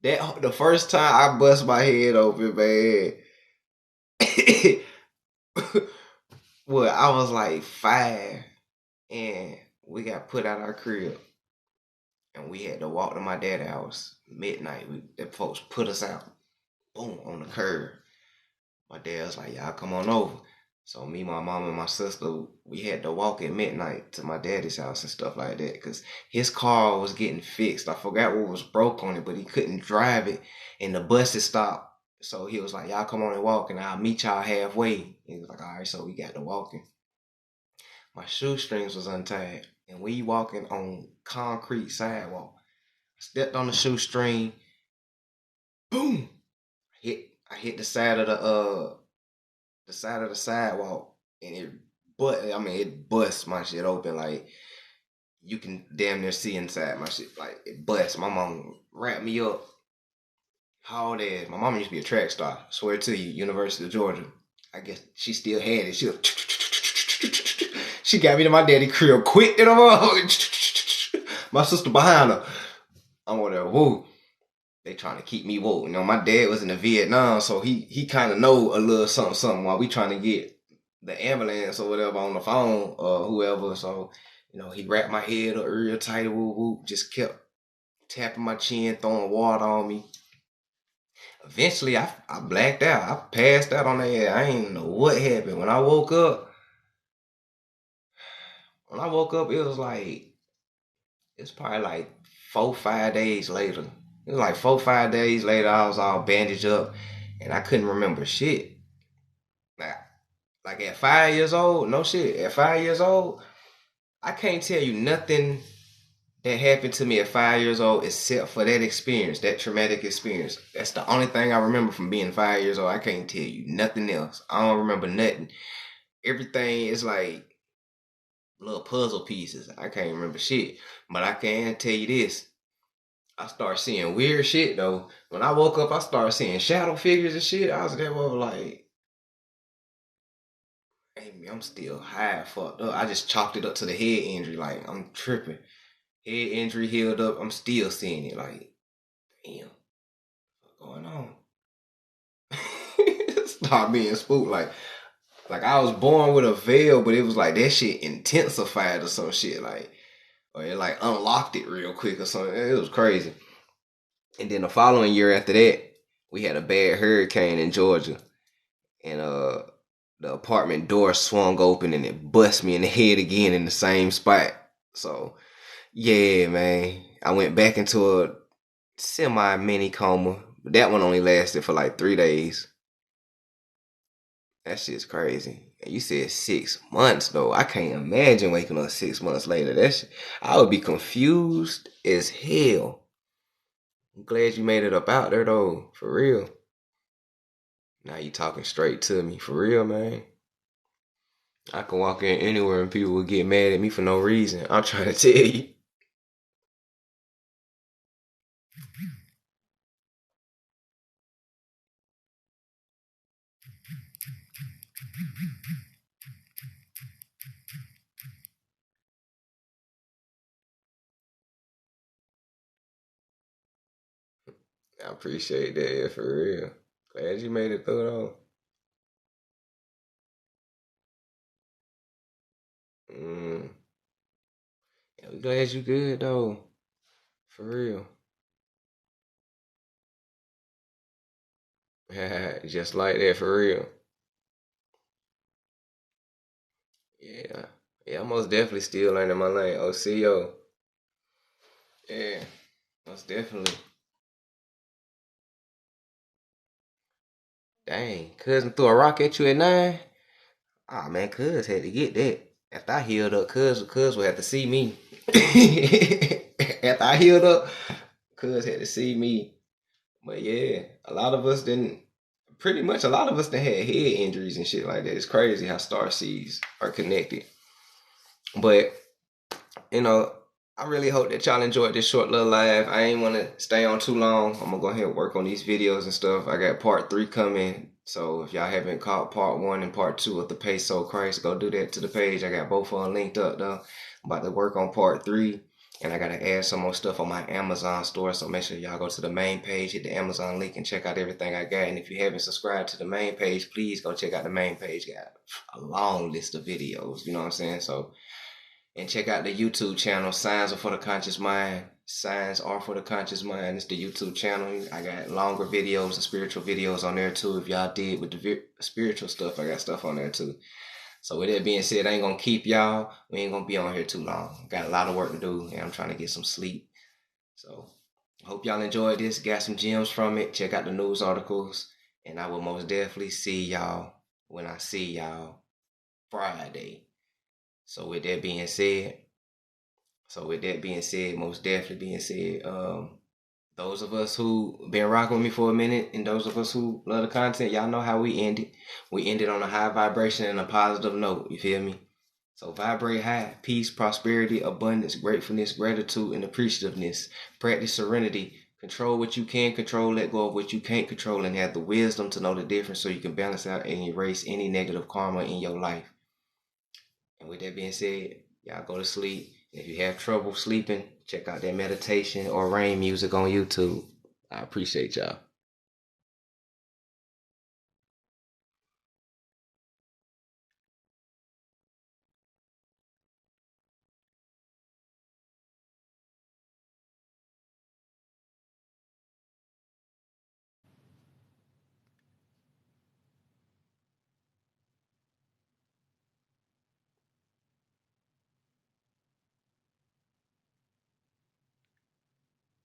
that the first time I bust my head open, man. Well, I was like 5, and we got put out our crib, and we had to walk to my dad's house midnight. The folks put us out, boom, on the curb. My dad was like, "Y'all come on over." So me, my mom, and my sister, we had to walk at midnight to my daddy's house and stuff like that because his car was getting fixed. I forgot what was broke on it, but he couldn't drive it, and the bus had stopped. So he was like, "Y'all come on and walk, and I'll meet y'all halfway." He was like, "All right," so we got to walking. My shoestrings was untied, and we walking on concrete sidewalk. I stepped on the shoestring, boom! I hit the side of the sidewalk, and it bust my shit open. Like you can damn near see inside my shit. Like it bust. My mom wrapped me up. How that? My mom used to be a track star. I swear to you, University of Georgia. I guess she still had it. She got me to my daddy crib quick. And my sister behind her. I'm over there. Woo. They trying to keep me woke. You know, my dad was in the Vietnam, so he kind of know a little something while we trying to get the ambulance or whatever on the phone or whoever. So, you know, he wrapped my head up real tight, just kept tapping my chin, throwing water on me. Eventually, I blacked out. I passed out on that. I ain't know what happened. When I woke up, it was like, it's probably like 4-5 days later. It was like 4-5 days later, I was all bandaged up and I couldn't remember shit. Like at 5 years old, no shit. At 5 years old, I can't tell you nothing that happened to me at 5 years old except for that experience, that traumatic experience. That's the only thing I remember from being 5 years old. I can't tell you nothing else. I don't remember nothing. Everything is like little puzzle pieces. I can't remember shit. But I can tell you this. I started seeing weird shit though. When I woke up, I started seeing shadow figures and shit. I was there like, hey, man, I'm still high, fucked up. I just chalked it up to the head injury. Like, I'm tripping. Head injury healed up. I'm still seeing it. Like, damn, what's going on? Start being spooked. Like I was born with a veil, but it was like that shit intensified or some shit. Like, or it like unlocked it real quick or something. It was crazy. And then the following year after that, we had a bad hurricane in Georgia, and the apartment door swung open and it bust me in the head again in the same spot. So yeah, man, I went back into a semi mini coma, but that one only lasted for like 3 days. That shit's crazy. And you said 6 months though. I can't imagine waking up 6 months later. I would be confused as hell. I'm glad you made it up out there though, for real. Now you talking straight to me, for real, man. I can walk in anywhere and people will get mad at me for no reason. I'm trying to tell you. I appreciate that, yeah, for real. Glad you made it through though. Mm. Yeah, we glad you good though, for real. Just like that, for real. Yeah, yeah, I'm most definitely still learning my lane. OCO, yeah, most definitely. Dang, cousin threw a rock at you at 9. Ah man, cuz had to get that. After I healed up, cuz would have to see me. After I healed up, cuz had to see me. But yeah, a lot of us didn't. Pretty much, a lot of us that had head injuries and shit like that. It's crazy how star seeds are connected. But you know, I really hope that y'all enjoyed this short little live. I ain't want to stay on too long. I'm gonna go ahead and work on these videos and stuff. I got part 3 coming. So if y'all haven't caught part 1 and part 2 of the Peso Christ, go do that to the page. I got both of them linked up though. I'm about to work on part 3. And I gotta add some more stuff on my Amazon store. So make sure y'all go to the main page, hit the Amazon link, and check out everything I got. And if you haven't subscribed to the main page, please go check out the main page. Got a long list of videos. You know what I'm saying? So, and check out the YouTube channel. Signs are for the conscious mind. Signs are for the conscious mind. It's the YouTube channel. I got longer videos and spiritual videos on there too. If y'all did with the spiritual stuff, I got stuff on there too. So with that being said, I ain't gonna keep y'all. We ain't gonna be on here too long. Got a lot of work to do, and I'm trying to get some sleep. So hope y'all enjoyed this. Got some gems from it. Check out the news articles, and I will most definitely see y'all when I see y'all Friday. So with that being said, most definitely being said, those of us who been rocking with me for a minute and those of us who love the content, y'all know how we ended. We ended on a high vibration and a positive note. You feel me? So vibrate high, peace, prosperity, abundance, gratefulness, gratitude, and appreciativeness. Practice serenity. Control what you can control, let go of what you can't control, and have the wisdom to know the difference so you can balance out and erase any negative karma in your life. And with that being said, y'all go to sleep. And if you have trouble sleeping, check out that meditation or rain music on YouTube. I appreciate y'all.